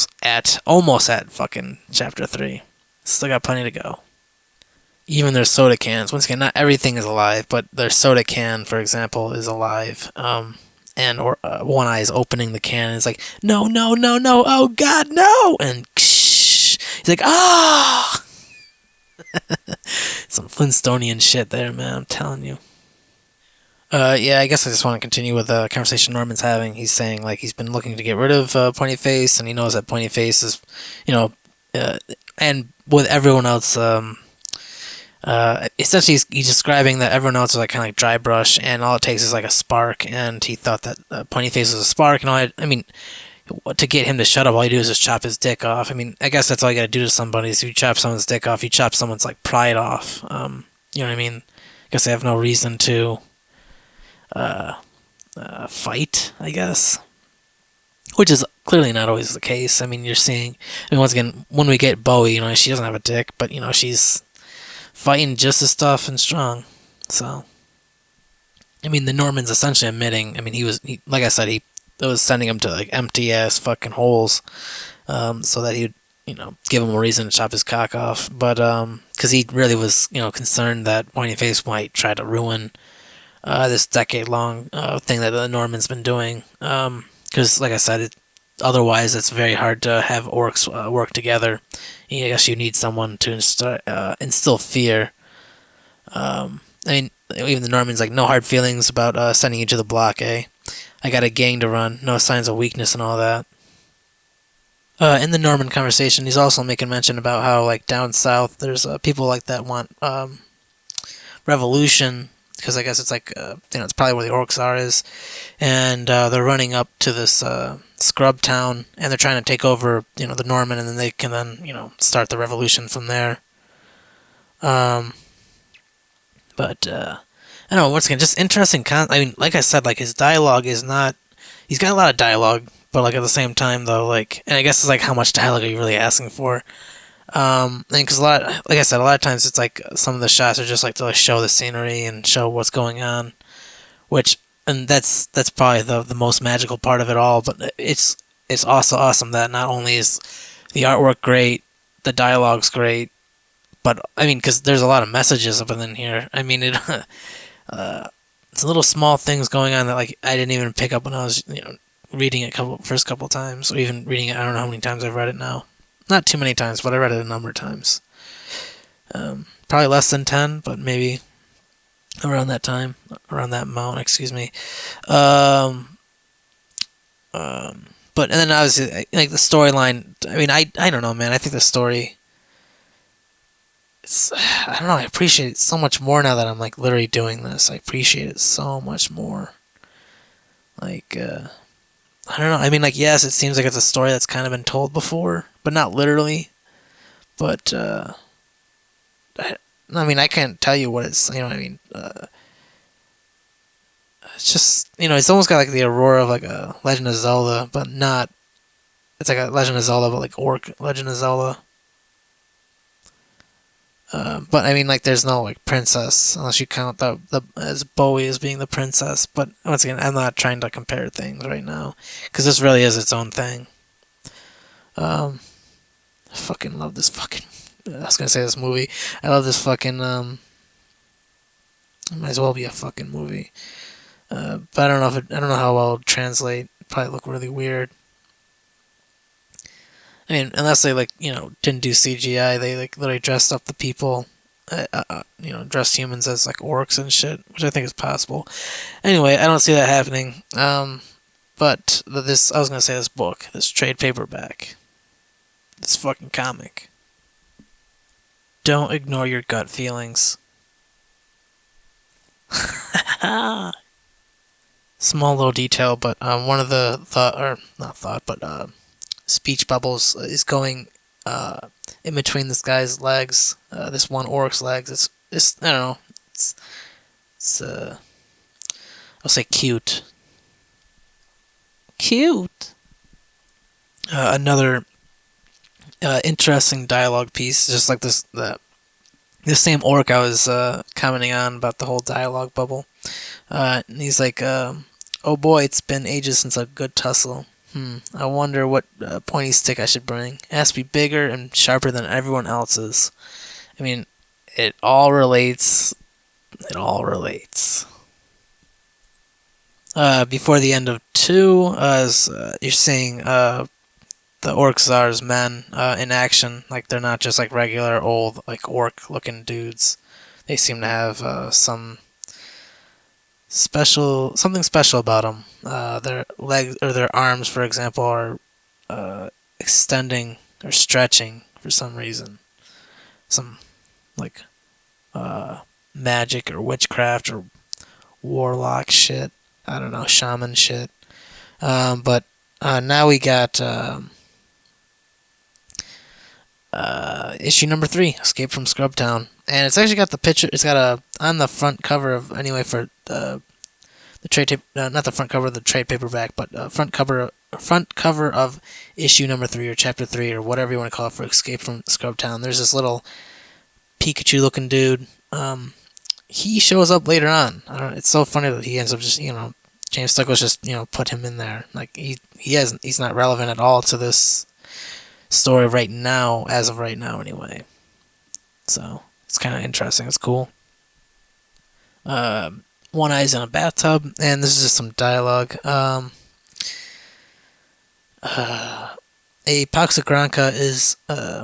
almost at fucking chapter 3. Still got plenty to go. Even their soda cans. Once again, not everything is alive, but their soda can, for example, is alive. One Eye is opening the can and it's like, no, no, no, no, oh god, no! And he's like, ah! Some Flintstonian shit there, man, I'm telling you. Yeah, I guess I just want to continue with the conversation Norman's having. He's saying, like, he's been looking to get rid of Pointy Face, and he knows that Pointy Face is, you know, and with everyone else, essentially he's describing that everyone else is like kind of like dry brush, and all it takes is like a spark, and he thought that Pointy Face was a spark, and I mean, to get him to shut up, all you do is just chop his dick off. I mean, I guess that's all you gotta do to somebody, is if you chop someone's dick off, you chop someone's like pride off. You know what I mean? I guess they have no reason to fight, I guess. Which is clearly not always the case. I mean, once again, when we get Bowie, she doesn't have a dick, but, she's fighting just as tough and strong. So, I mean, the Norman's essentially admitting, I mean, like I said, he was sending him to, like, empty-ass fucking holes, so that he'd, give him a reason to chop his cock off. But, because he really was, concerned that Pointy Face might try to ruin this decade-long thing that the Norman's been doing. Because, like I said, otherwise it's very hard to have orcs work together. I guess you need someone to instill fear. I mean, even the Norman's like, no hard feelings about sending you to the block, eh? I got a gang to run, no signs of weakness and all that. In the Norman conversation, he's also making mention about how, like, down south, there's people like that want revolution, because I guess it's like, it's probably where the orcs are is, and they're running up to this scrub town, and they're trying to take over, the Norman, and then they can then, start the revolution from there. But, I don't know, once again, just interesting, I mean, like I said, like, his dialogue is not, he's got a lot of dialogue, but, like, at the same time, though, like, and I guess it's like, how much dialogue are you really asking for? Because like I said, a lot of times it's like some of the shots are just like to, like, show the scenery and show what's going on, and that's probably the most magical part of it all. But it's also awesome that not only is the artwork great, the dialogue's great, but I mean, because there's a lot of messages up in here. I mean, it's little small things going on that, like, I didn't even pick up when I was reading it first couple times, or even reading it. I don't know how many times I've read it now. Not too many times, but I read it a number of times. Probably less than 10, but maybe around that time, around that amount, excuse me. But, and then obviously, like, the storyline, I mean, I don't know, man, I think the story, I don't know, I appreciate it so much more now that I'm, like, literally doing this. I appreciate it so much more. Like, I don't know. I mean, like, yes, it seems like it's a story that's kind of been told before, but not literally. But, I mean, I can't tell you what it's, I mean, it's just, it's almost got, like, the aurora of, like, a Legend of Zelda, but not, it's like a Legend of Zelda, but, like, Orc Legend of Zelda. But, I mean, like, there's no, like, princess, unless you count as Bowie as being the princess. But, once again, I'm not trying to compare things right now, because this really is its own thing. I fucking love this fucking, I was gonna say this movie. I love this fucking, it might as well be a fucking movie. But I don't know I don't know how well it'll translate. It'd probably look really weird. I mean, unless they, like, didn't do CGI, they, like, literally dressed up the people, dressed humans as, like, orcs and shit, which I think is possible. Anyway, I don't see that happening. But I was gonna say this book, this trade paperback, this fucking comic. Don't ignore your gut feelings. Small little detail, but one of the speech bubbles is going in between this guy's legs, this one orc's legs. It's I don't know. It's I'll say cute. Cute. Another interesting dialogue piece, just like this. the same orc I was commenting on about the whole dialogue bubble. And he's like, "Oh boy, it's been ages since a good tussle. I wonder what pointy stick I should bring. It has to be bigger and sharper than everyone else's." I mean, it all relates. It all relates. Before the end of 2, as you're seeing the orc czar's men in action. Like they're not just like regular old like orc looking dudes. They seem to have something special about them. Their legs or their arms, for example, are extending or stretching for some reason. Some like magic or witchcraft or warlock shit. I don't know, shaman shit. But now we got issue number 3, Escape from Scrubtown, and it's actually got the picture. It's got a on the front cover of anyway for the trade tape, not the front cover of the trade paperback, but front cover of issue number 3 or chapter 3 or whatever you want to call it for Escape from Scrubtown. There's this little Pikachu looking dude. He shows up later on. I don't know, it's so funny that he ends up just James Stokoe's just put him in there. Like he's not relevant at all to this story right now, as of right now anyway. So it's kind of interesting. It's cool. One Eye's in a bathtub, and this is just some dialogue. A Paxagranka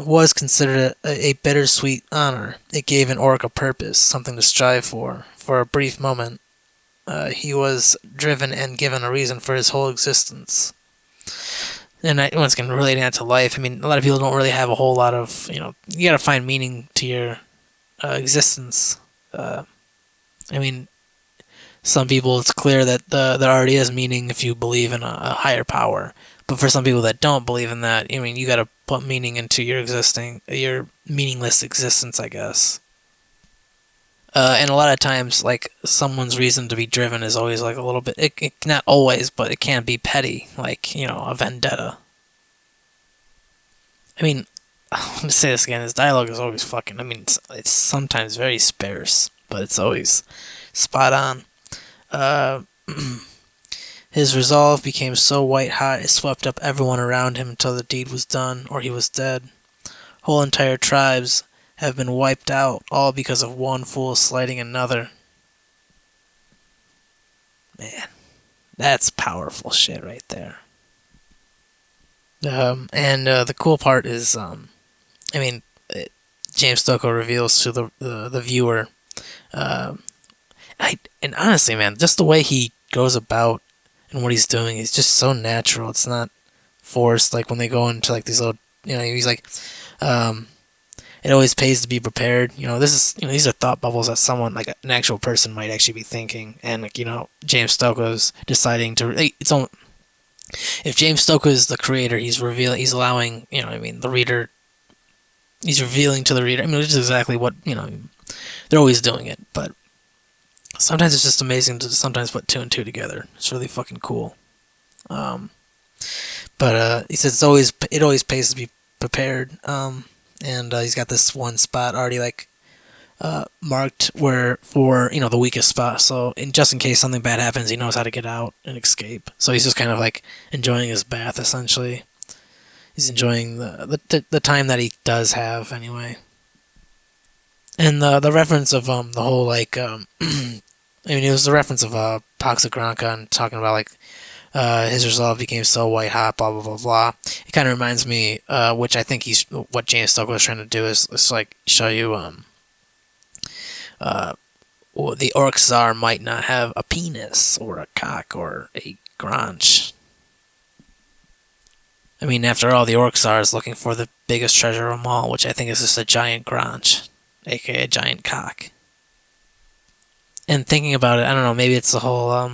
was considered a bittersweet honor. It gave an orc a purpose, something to strive for. For a brief moment, he was driven and given a reason for his whole existence. And once again, relating that to life, I mean, a lot of people don't really have a whole lot of, you gotta find meaning to your existence. I mean, some people, it's clear that there already is meaning if you believe in a higher power. But for some people that don't believe in that, I mean, you gotta put meaning into your meaningless existence, I guess. And a lot of times, like, someone's reason to be driven is always, like, a little bit... It not always, but it can be petty. Like, a vendetta. I mean, I'm gonna say this again. His dialogue is always fucking... I mean, it's sometimes very sparse, but it's always spot on. His resolve became so white-hot it swept up everyone around him until the deed was done, or he was dead. Whole entire tribes have been wiped out, all because of one fool slighting another. Man, that's powerful shit right there. And the cool part is, James Stokoe reveals to the viewer, and honestly, man, just the way he goes about and what he's doing is just so natural. It's not forced. Like when they go into like these little, he's like, it always pays to be prepared. These are thought bubbles that someone, like an actual person, might actually be thinking. And like, James Stokoe's deciding to. If James Stokoe is the creator, he's allowing, the reader. He's revealing to the reader. I mean, which is exactly what they're always doing it, but sometimes it's just amazing to sometimes put 2 and 2 together. It's really fucking cool. But he says it always pays to be prepared. And he's got this one spot already like marked for the weakest spot. So just in case something bad happens, he knows how to get out and escape. So he's just kind of like enjoying his bath essentially. He's enjoying the time that he does have anyway. And the reference of the whole like it was the reference of Paxagranka and talking about like his resolve became so white hot, blah blah blah blah. It kind of reminds me, which I think what James Stokoe was trying to do is like show you the orc czar might not have a penis or a cock or a granch. I mean, after all, the orc czar is looking for the biggest treasure of them all, which I think is just a giant granch, aka a giant cock. And thinking about it, I don't know, maybe it's the whole,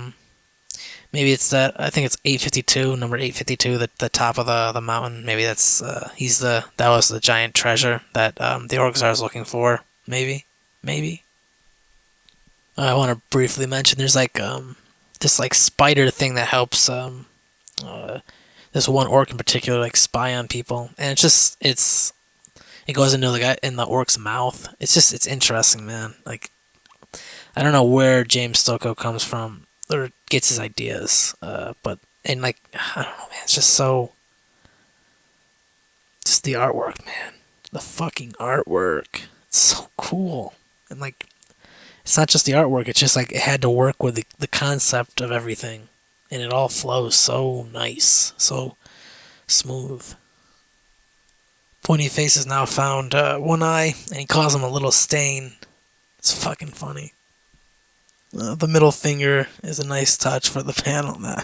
maybe it's that, I think it's 852, number 852, the top of the mountain. Maybe that's, that was the giant treasure that the orc czar is looking for. Maybe. I want to briefly mention, there's like, this like spider thing that helps, this one orc in particular, like spy on people. And it's It goes into the guy in the orc's mouth. It's interesting, man. Like, I don't know where James Stokoe comes from or gets his ideas, but and like I don't know, man. It's just the artwork, man. The fucking artwork. It's so cool, and like it's not just the artwork. It's just like it had to work with the concept of everything, and it all flows so nice, so smooth. Pointy Face has now found One Eye, and he calls him a little stain. It's fucking funny. The middle finger is a nice touch for the panel. Nah.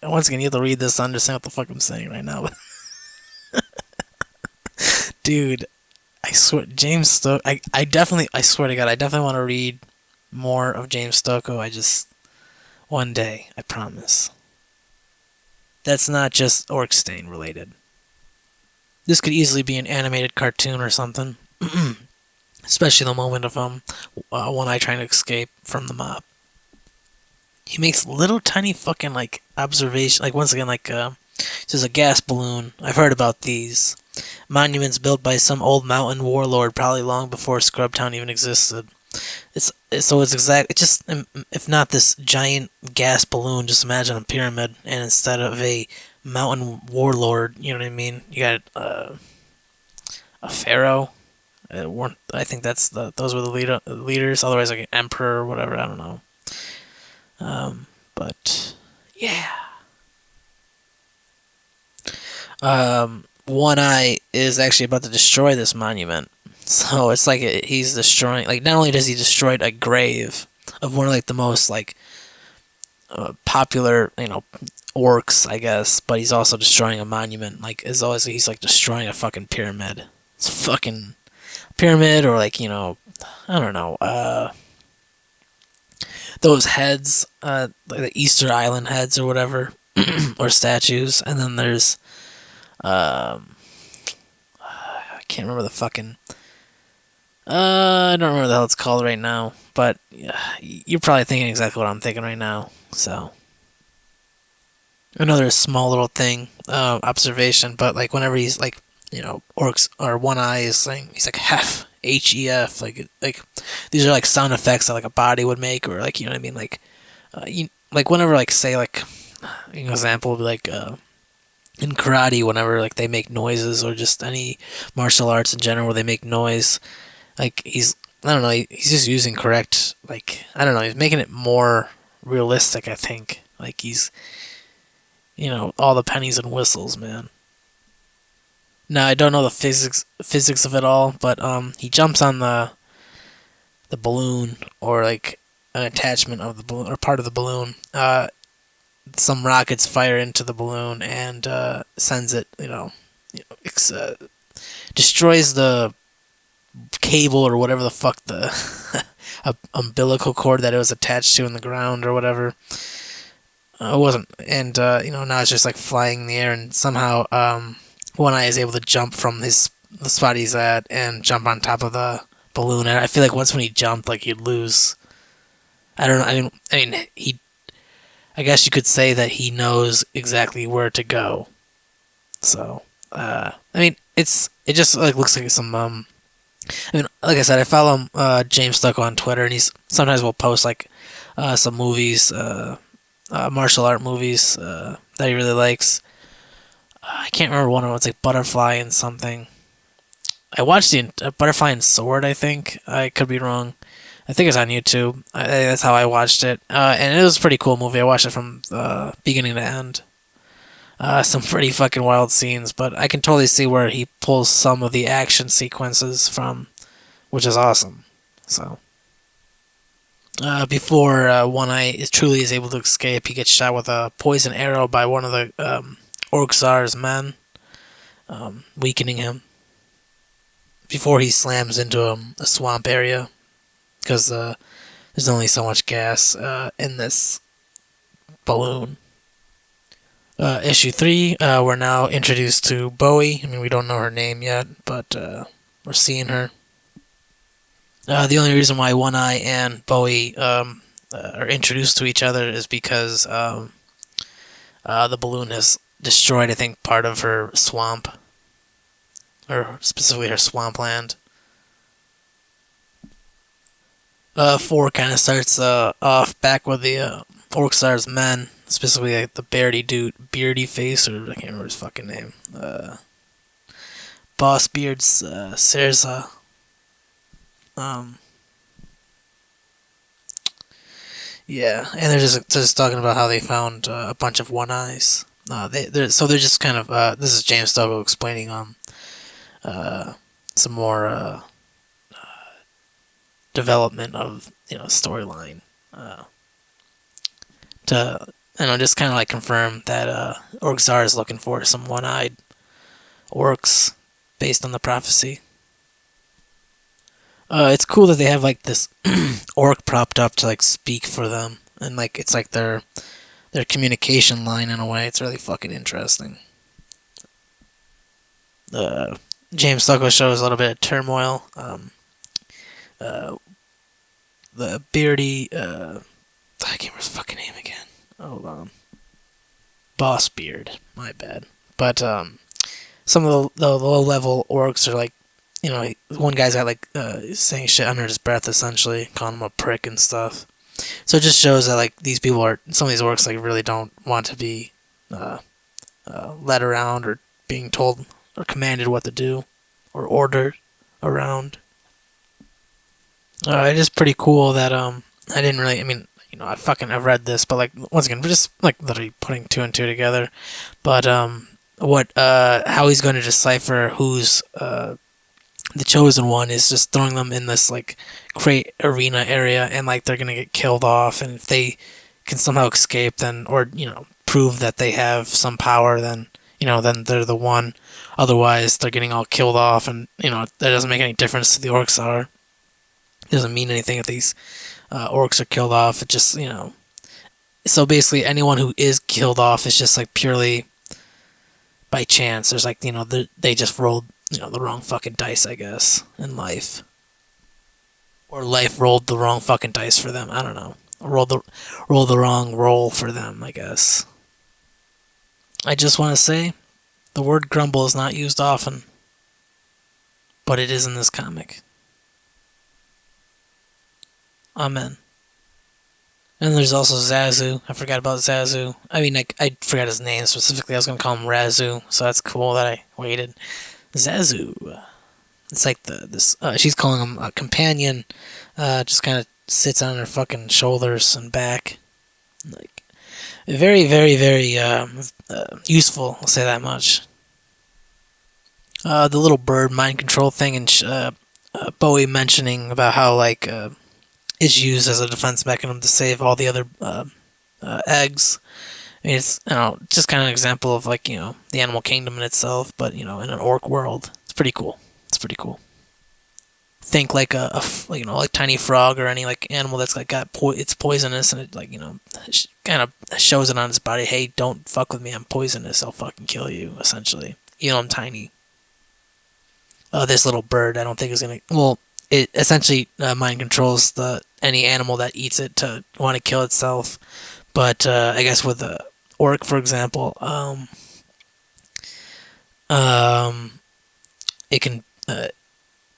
Once again, you have to read this to understand what the fuck I'm saying right now. Dude, I swear, James Stokoe. I swear to God, I definitely want to read more of James Stokoe. One day, I promise. That's not just Orcstain related. This could easily be an animated cartoon or something. Especially the moment of One Eye trying to escape from the mob. He makes little tiny fucking like observation, like once again like there's a gas balloon. I've heard about these monuments built by some old mountain warlord probably long before Scrubtown even existed. It's just if not this giant gas balloon, just imagine a pyramid, and instead of a mountain warlord, you know what I mean? You got a pharaoh. I think those were the leaders. Otherwise, like an emperor or whatever. I don't know. But yeah. One Eye is actually about to destroy this monument. So it's like he's destroying. Like, not only does he destroy a grave of one of like the most like popular, orcs, I guess, but he's also destroying a monument. Like, as always, he's like destroying a fucking pyramid. It's a fucking pyramid, or like I don't know. Those heads, like the Easter Island heads or whatever, or statues, and then there's, I can't remember the fucking, I don't remember the hell it's called right now, but you're probably thinking exactly what I'm thinking right now, so. Another small little thing, observation, but like whenever he's like, orcs, or One Eye is saying, he's like, hef, HEF, like these are like sound effects that like a body would make, or like, you know what I mean, like like whenever like say like an example would be like in karate, whenever like they make noises, or just any martial arts in general where they make noise, like he's just using correct, like I don't know, he's making it more realistic, I think, like he's all the pennies and whistles, man. Now, I don't know the physics of it all, but he jumps on the balloon, or like an attachment of the balloon, or part of the balloon. Some rockets fire into the balloon and sends it, destroys the cable or whatever the fuck the umbilical cord that it was attached to in the ground or whatever. It wasn't, and now it's just like flying in the air, and somehow One Eye is able to jump from the spot he's at and jump on top of the balloon. And I feel like once when he jumped, like he'd lose. I don't know. I mean, I guess you could say that he knows exactly where to go. So, I mean, it just like looks like some. I mean, like I said, I follow James Stokoe on Twitter, and he's sometimes will post like some movies, martial art movies that he really likes. I can't remember one of them. It's like Butterfly and something. I watched the Butterfly and Sword, I think. I could be wrong. I think it's on YouTube. That's how I watched it. And it was a pretty cool movie. I watched it from beginning to end. Some pretty fucking wild scenes, but I can totally see where he pulls some of the action sequences from, which is awesome. So, before One Eye truly is able to escape, he gets shot with a poison arrow by one of the Orcsar's men, weakening him before he slams into a swamp area, because there's only so much gas in this balloon. Issue 3, we're now introduced to Bowie. I mean, we don't know her name yet, but we're seeing her. The only reason why One Eye and Bowie are introduced to each other is because the balloon has destroyed, I think, part of her swamp, or specifically her swampland. 4 kind of starts off back with the Orcstar's men, specifically like the beardy face, or I can't remember his fucking name. Boss Beard's Serza. Yeah, and they're just talking about how they found a bunch of one eyes. They're just kind of this is James Stokoe explaining some more development of storyline to just kind of like confirm that Orgzar is looking for some one-eyed orcs based on the prophecy. It's cool that they have like this orc propped up to like speak for them, and like it's like their communication line in a way. It's really fucking interesting. James Stokoe shows a little bit of turmoil. The beardy, I can't remember his fucking name again. Hold on. Boss Beard, my bad. But some of the low level orcs are like, one guy's got like saying shit under his breath, essentially calling him a prick and stuff. So it just shows that like these people some of these orcs like really don't want to be led around or being told or commanded what to do or ordered around. It is pretty cool that I didn't really. I mean, I've read this, but like once again, we're just like literally putting 2 and 2 together. But how he's going to decipher who's the chosen one is just throwing them in this like crate arena area, and like they're gonna get killed off, and if they can somehow escape, then or prove that they have some power, then then they're the one. Otherwise, they're getting all killed off, and that doesn't make any difference to the Orcs. It doesn't mean anything if these orcs are killed off. It just so basically anyone who is killed off is just like purely by chance. There's like they just rolled the wrong fucking dice, I guess, in life, or life rolled the wrong fucking dice for them. I don't know. Roll the wrong roll for them, I guess. I just want to say, the word grumble is not used often, but it is in this comic. Amen. And there's also Zazu. I forgot about Zazu. I mean, I forgot his name specifically. I was going to call him Razu, so that's cool that I waited. Zazu. It's like she's calling him a companion. Just kind of sits on her fucking shoulders and back. Like, very, very, very useful, I'll say that much. The little bird mind control thing, and Bowie mentioning about how, like, is used as a defense mechanism to save all the other eggs. I mean, it's just kind of an example of like the animal kingdom in itself, but in an orc world. It's pretty cool. Think like like tiny frog or any like animal that's like it's poisonous, and it like kind of shows it on its body. Hey, don't fuck with me. I'm poisonous. I'll fucking kill you. Essentially, I'm tiny. This little bird, I don't think is gonna. Well, it essentially mind controls any animal that eats it to want to kill itself. But I guess with the orc, for example, it can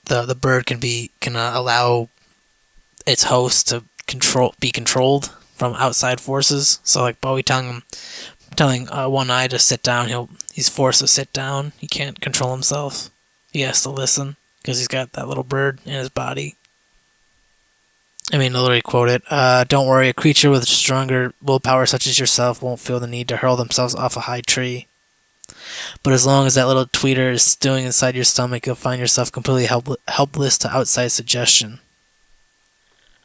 the bird can allow its host to be controlled from outside forces. So like Bowie telling One Eye to sit down, he's forced to sit down. He can't control himself. He has to listen because he's got that little bird in his body. I mean, to literally quote it, don't worry, a creature with stronger willpower such as yourself won't feel the need to hurl themselves off a high tree. But as long as that little tweeter is stewing inside your stomach, you'll find yourself completely helpless to outside suggestion.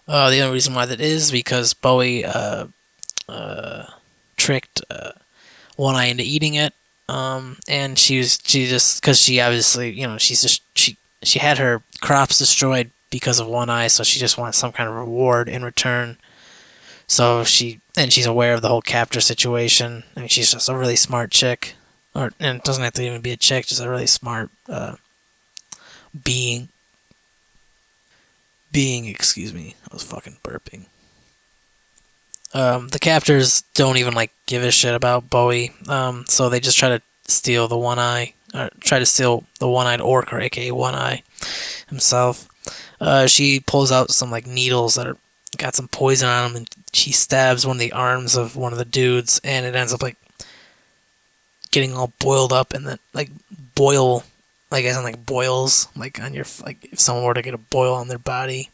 The only reason why that is because Bowie tricked One Eye into eating it, and she just because she obviously she had her crops destroyed because of One Eye, so she just wants some kind of reward in return. So she's aware of the whole capture situation. I mean, she's just a really smart chick, and it doesn't have to even be a chick, just a really smart being. Excuse me, I was fucking burping. The captors don't even like give a shit about Bowie, so they just try to steal the One Eye try to steal the one-eyed orc, or AKA One Eye himself. She pulls out some like needles that are got some poison on them, and she stabs one of the arms of one of the dudes, and it ends up like getting all boiled up, and then like boil, like as in like boils, like on your like if someone were to get a boil on their body,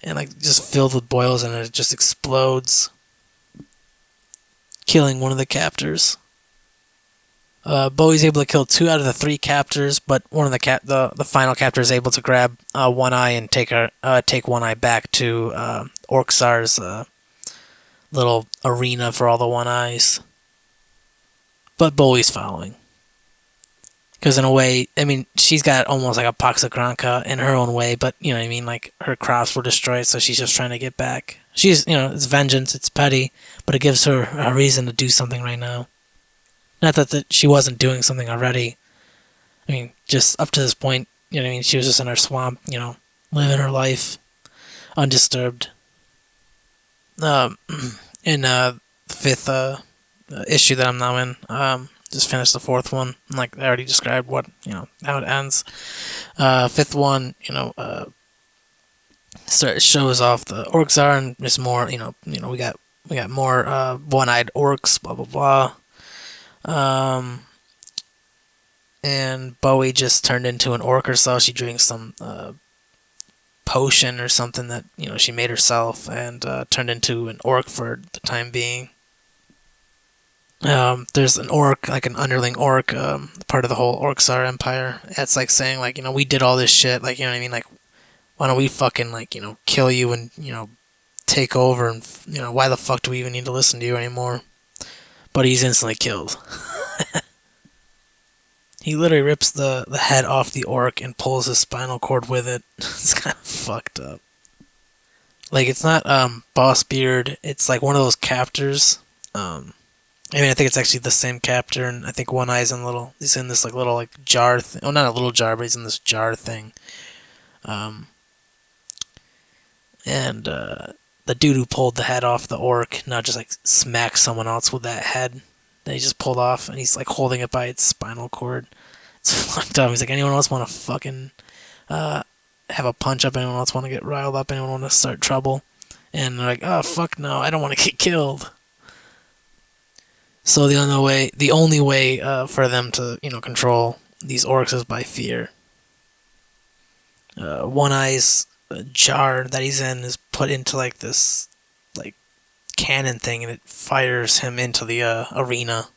and like just filled with boils, and it just explodes, killing one of the captors. Bowie's able to kill 2 out of the 3 captors, but one of the final captor is able to grab One Eye and take One Eye back to Orcsar's little arena for all the One Eyes. But Bowie's following, because in a way, I mean, she's got almost like a Pax Agránca in her own way, but you know what I mean, like her crops were destroyed, so she's just trying to get back. She's, you know, it's vengeance, it's petty, but it gives her a reason to do something right now. Not that she wasn't doing something already. I mean, just up to this point, you know what I mean? She was just in her swamp, you know, living her life undisturbed. In the 5th issue that I'm now in, just finished the 4th one. Like I already described what, you know, how it ends. 5th one, you know, shows off the Orcsar, and there's more, you know, we got more one-eyed orcs, blah blah blah. And Bowie just turned into an orc herself. She drinks some potion or something that, you know, she made herself, and turned into an orc for the time being. There's an orc, like an underling orc, part of the whole Orcsar empire. It's like saying, like, you know, we did all this shit, like, you know what I mean, like, why don't we fucking, like, you know, kill you and, you know, take over, and, you know, why the fuck do we even need to listen to you anymore? But he's instantly killed. He literally rips the head off the orc and pulls his spinal cord with it. It's kind of fucked up. Like, it's not Boss Beard, it's like one of those captors. I mean, I think it's actually the same captor, and I think One Eye's he's in this like little like jar thing. Oh, not a little jar, but he's in this jar thing. And the dude who pulled the head off the orc now just like smacks someone else with that head that he just pulled off, and he's like holding it by its spinal cord. It's fucked up. He's like, anyone else want to fucking have a punch up? Anyone else want to get riled up? Anyone want to start trouble? And they're like, oh fuck no, I don't want to get killed. So the only way for them to, you know, control these orcs is by fear. One Eye's jar that he's in is put into like this like cannon thing, and it fires him into the arena,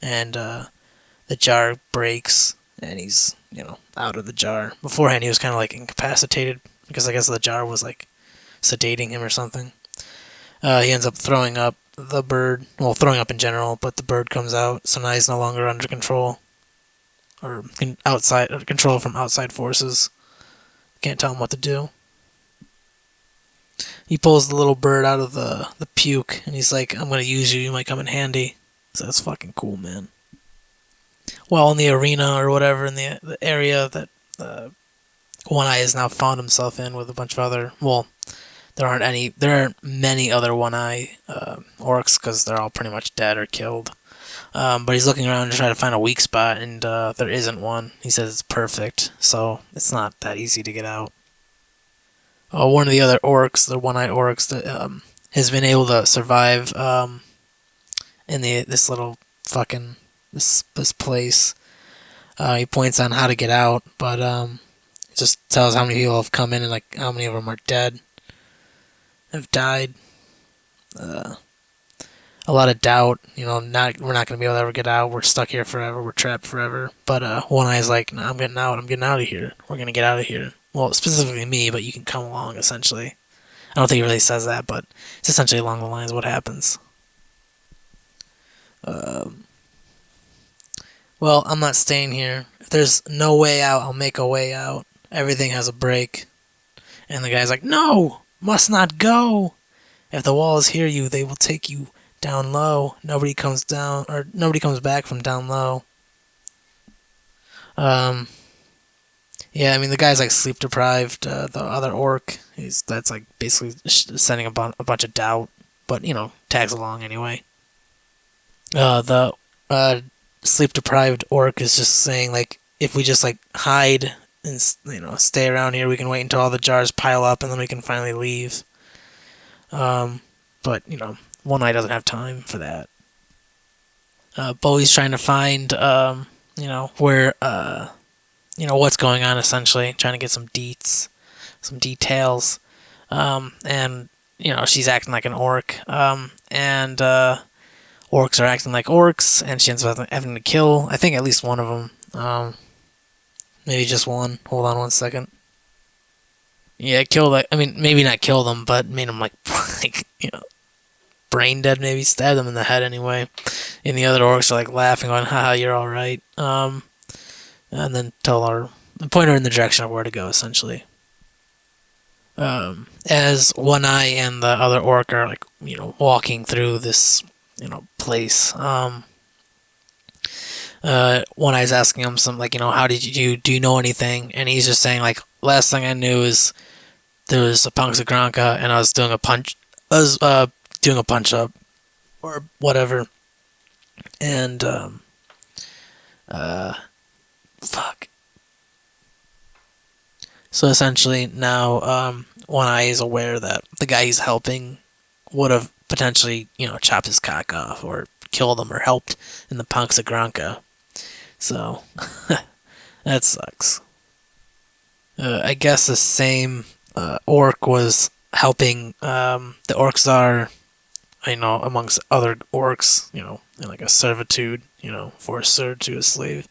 and the jar breaks, and he's, you know, out of the jar. Beforehand, he was kind of like incapacitated because I guess the jar was like sedating him or something. He ends up throwing up the bird, well, throwing up in general, but the bird comes out, so now he's no longer under control, or control from outside forces. Can't tell him what to do. He pulls the little bird out of the puke, and he's like, I'm gonna use you, you might come in handy. So that's fucking cool, man. Well, in the arena or whatever, in the area that One Eye has now found himself in with a bunch of other, well, there aren't many other One Eye orcs, because they're all pretty much dead or killed. But he's looking around to try to find a weak spot, and there isn't one. He says it's perfect, so it's not that easy to get out. One of the other orcs, the one-eyed orcs, that has been able to survive in this little fucking this place. He points on how to get out, but it just tells how many people have come in and like how many of them are dead, have died. A lot of doubt, you know, we're not gonna be able to ever get out. We're stuck here forever. We're trapped forever. But One Eye's like, nah, I'm getting out. I'm getting out of here. We're gonna get out of here. Well, specifically me, but you can come along. Essentially, I don't think he really says that, but it's essentially along the lines of what happens. Well, I'm not staying here. If there's no way out, I'll make a way out. Everything has a break. And the guy's like, no, must not go. If the walls hear you, they will take you down low. Nobody comes back from down low. Yeah, I mean, the guy's like sleep deprived. The other orc, that's like basically sending a bunch of doubt, but you know, tags along anyway. The sleep deprived orc is just saying like, if we just like hide and stay around here, we can wait until all the jars pile up and then we can finally leave. But One Eye doesn't have time for that. Bowie's trying to find where what's going on, essentially trying to get some details. And she's acting like an orc. And orcs are acting like orcs, and she ends up having to kill, I think, at least one of them. Maybe just one. Hold on one second. Yeah, maybe not kill them, but made them like brain dead. Maybe stab them in the head anyway. And the other orcs are like laughing, going, "Haha, you're all right." And then point her in the direction of where to go, essentially. As One Eye and the other orc are like walking through this place. One Eye's asking him some how did you do you know anything? And he's just saying like, last thing I knew is there was a Punks of Granka and I was doing a punch up or whatever. And fuck. So essentially now One Eye is aware that the guy he's helping would have potentially chopped his cock off or killed him or helped in the Punks of Granka. So that sucks. I guess the same orc was helping the Orcsar, amongst other orcs, in like a servitude, forced servitude, a slave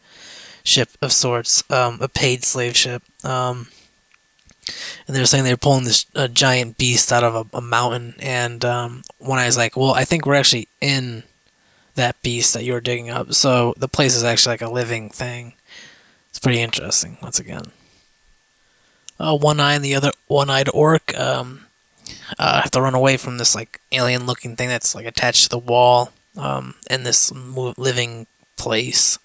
ship of sorts, a paid slave ship. And they're saying they're pulling this giant beast out of a mountain, and One Eye's like, well, I think we're actually in that beast that you're digging up, so the place is actually like a living thing. It's pretty interesting, once again. One Eye and the other one-eyed orc have to run away from this like alien-looking thing that's like attached to the wall in this living place.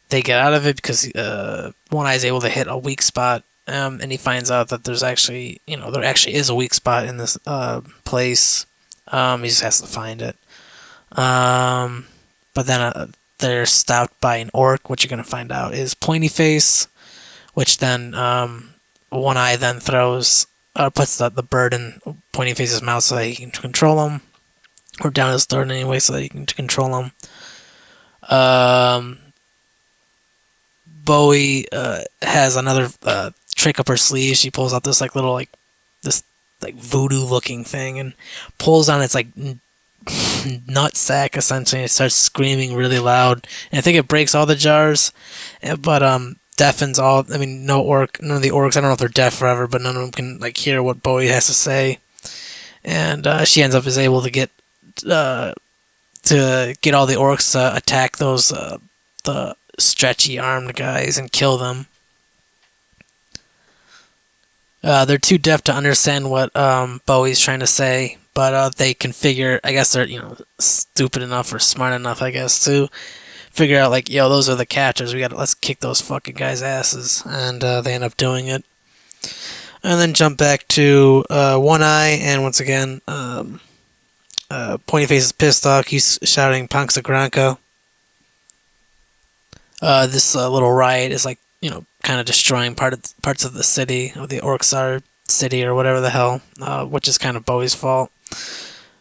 They get out of it because One Eye is able to hit a weak spot, and he finds out that there's actually, there actually is a weak spot in this place. He just has to find it. But then they're stopped by an orc, which you're going to find out is Pointy Face, which then One Eye then throws, puts the bird in Pointy Face's mouth so that he can control him, or down his throat anyway so that he can control him. Bowie has another trick up her sleeve. She pulls out this this voodoo looking thing and pulls on its nut sack, essentially, and it starts screaming really loud. And I think it breaks all the jars, but deafens all. I mean, none of the orcs, I don't know if they're deaf forever, but none of them can hear what Bowie has to say. And she is able to get all the orcs to attack those the stretchy armed guys and kill them. They're too deaf to understand what Bowie's trying to say, but they can figure. I guess they're stupid enough or smart enough, I guess, to figure out those are the catchers. Let's kick those fucking guys' asses, and they end up doing it. And then jump back to One Eye, and once again, Pointy Face is pissed off. He's shouting "Punks of Granka." This little riot is kind of destroying parts of the city, of the Orcsar city or whatever the hell, which is kind of Bowie's fault.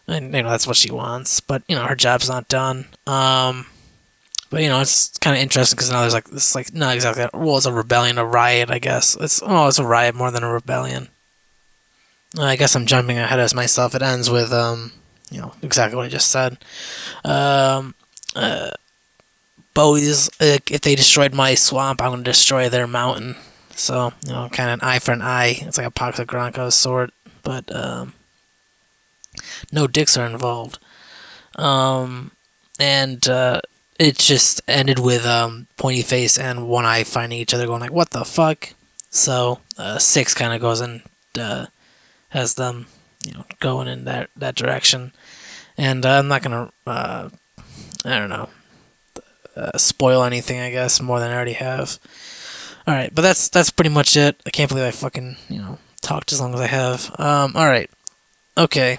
And that's what she wants, but her job's not done. But it's kind of interesting because now there's this not exactly, well, it's a rebellion, a riot, I guess. It's a riot more than a rebellion. I guess I'm jumping ahead of myself. It ends with exactly what I just said. Bowie's, if they destroyed my swamp, I'm going to destroy their mountain. So, kind of an eye for an eye. It's like a Pax of Granka sort, but no dicks are involved. And it just ended with Pointy Face and One Eye finding each other, going what the fuck? So, Six kind of goes and has them, going in that direction. And I'm not going to, I don't know, spoil anything, I guess, more than I already have. Alright, but that's pretty much it. I can't believe I fucking, talked as long as I have. Alright. Okay.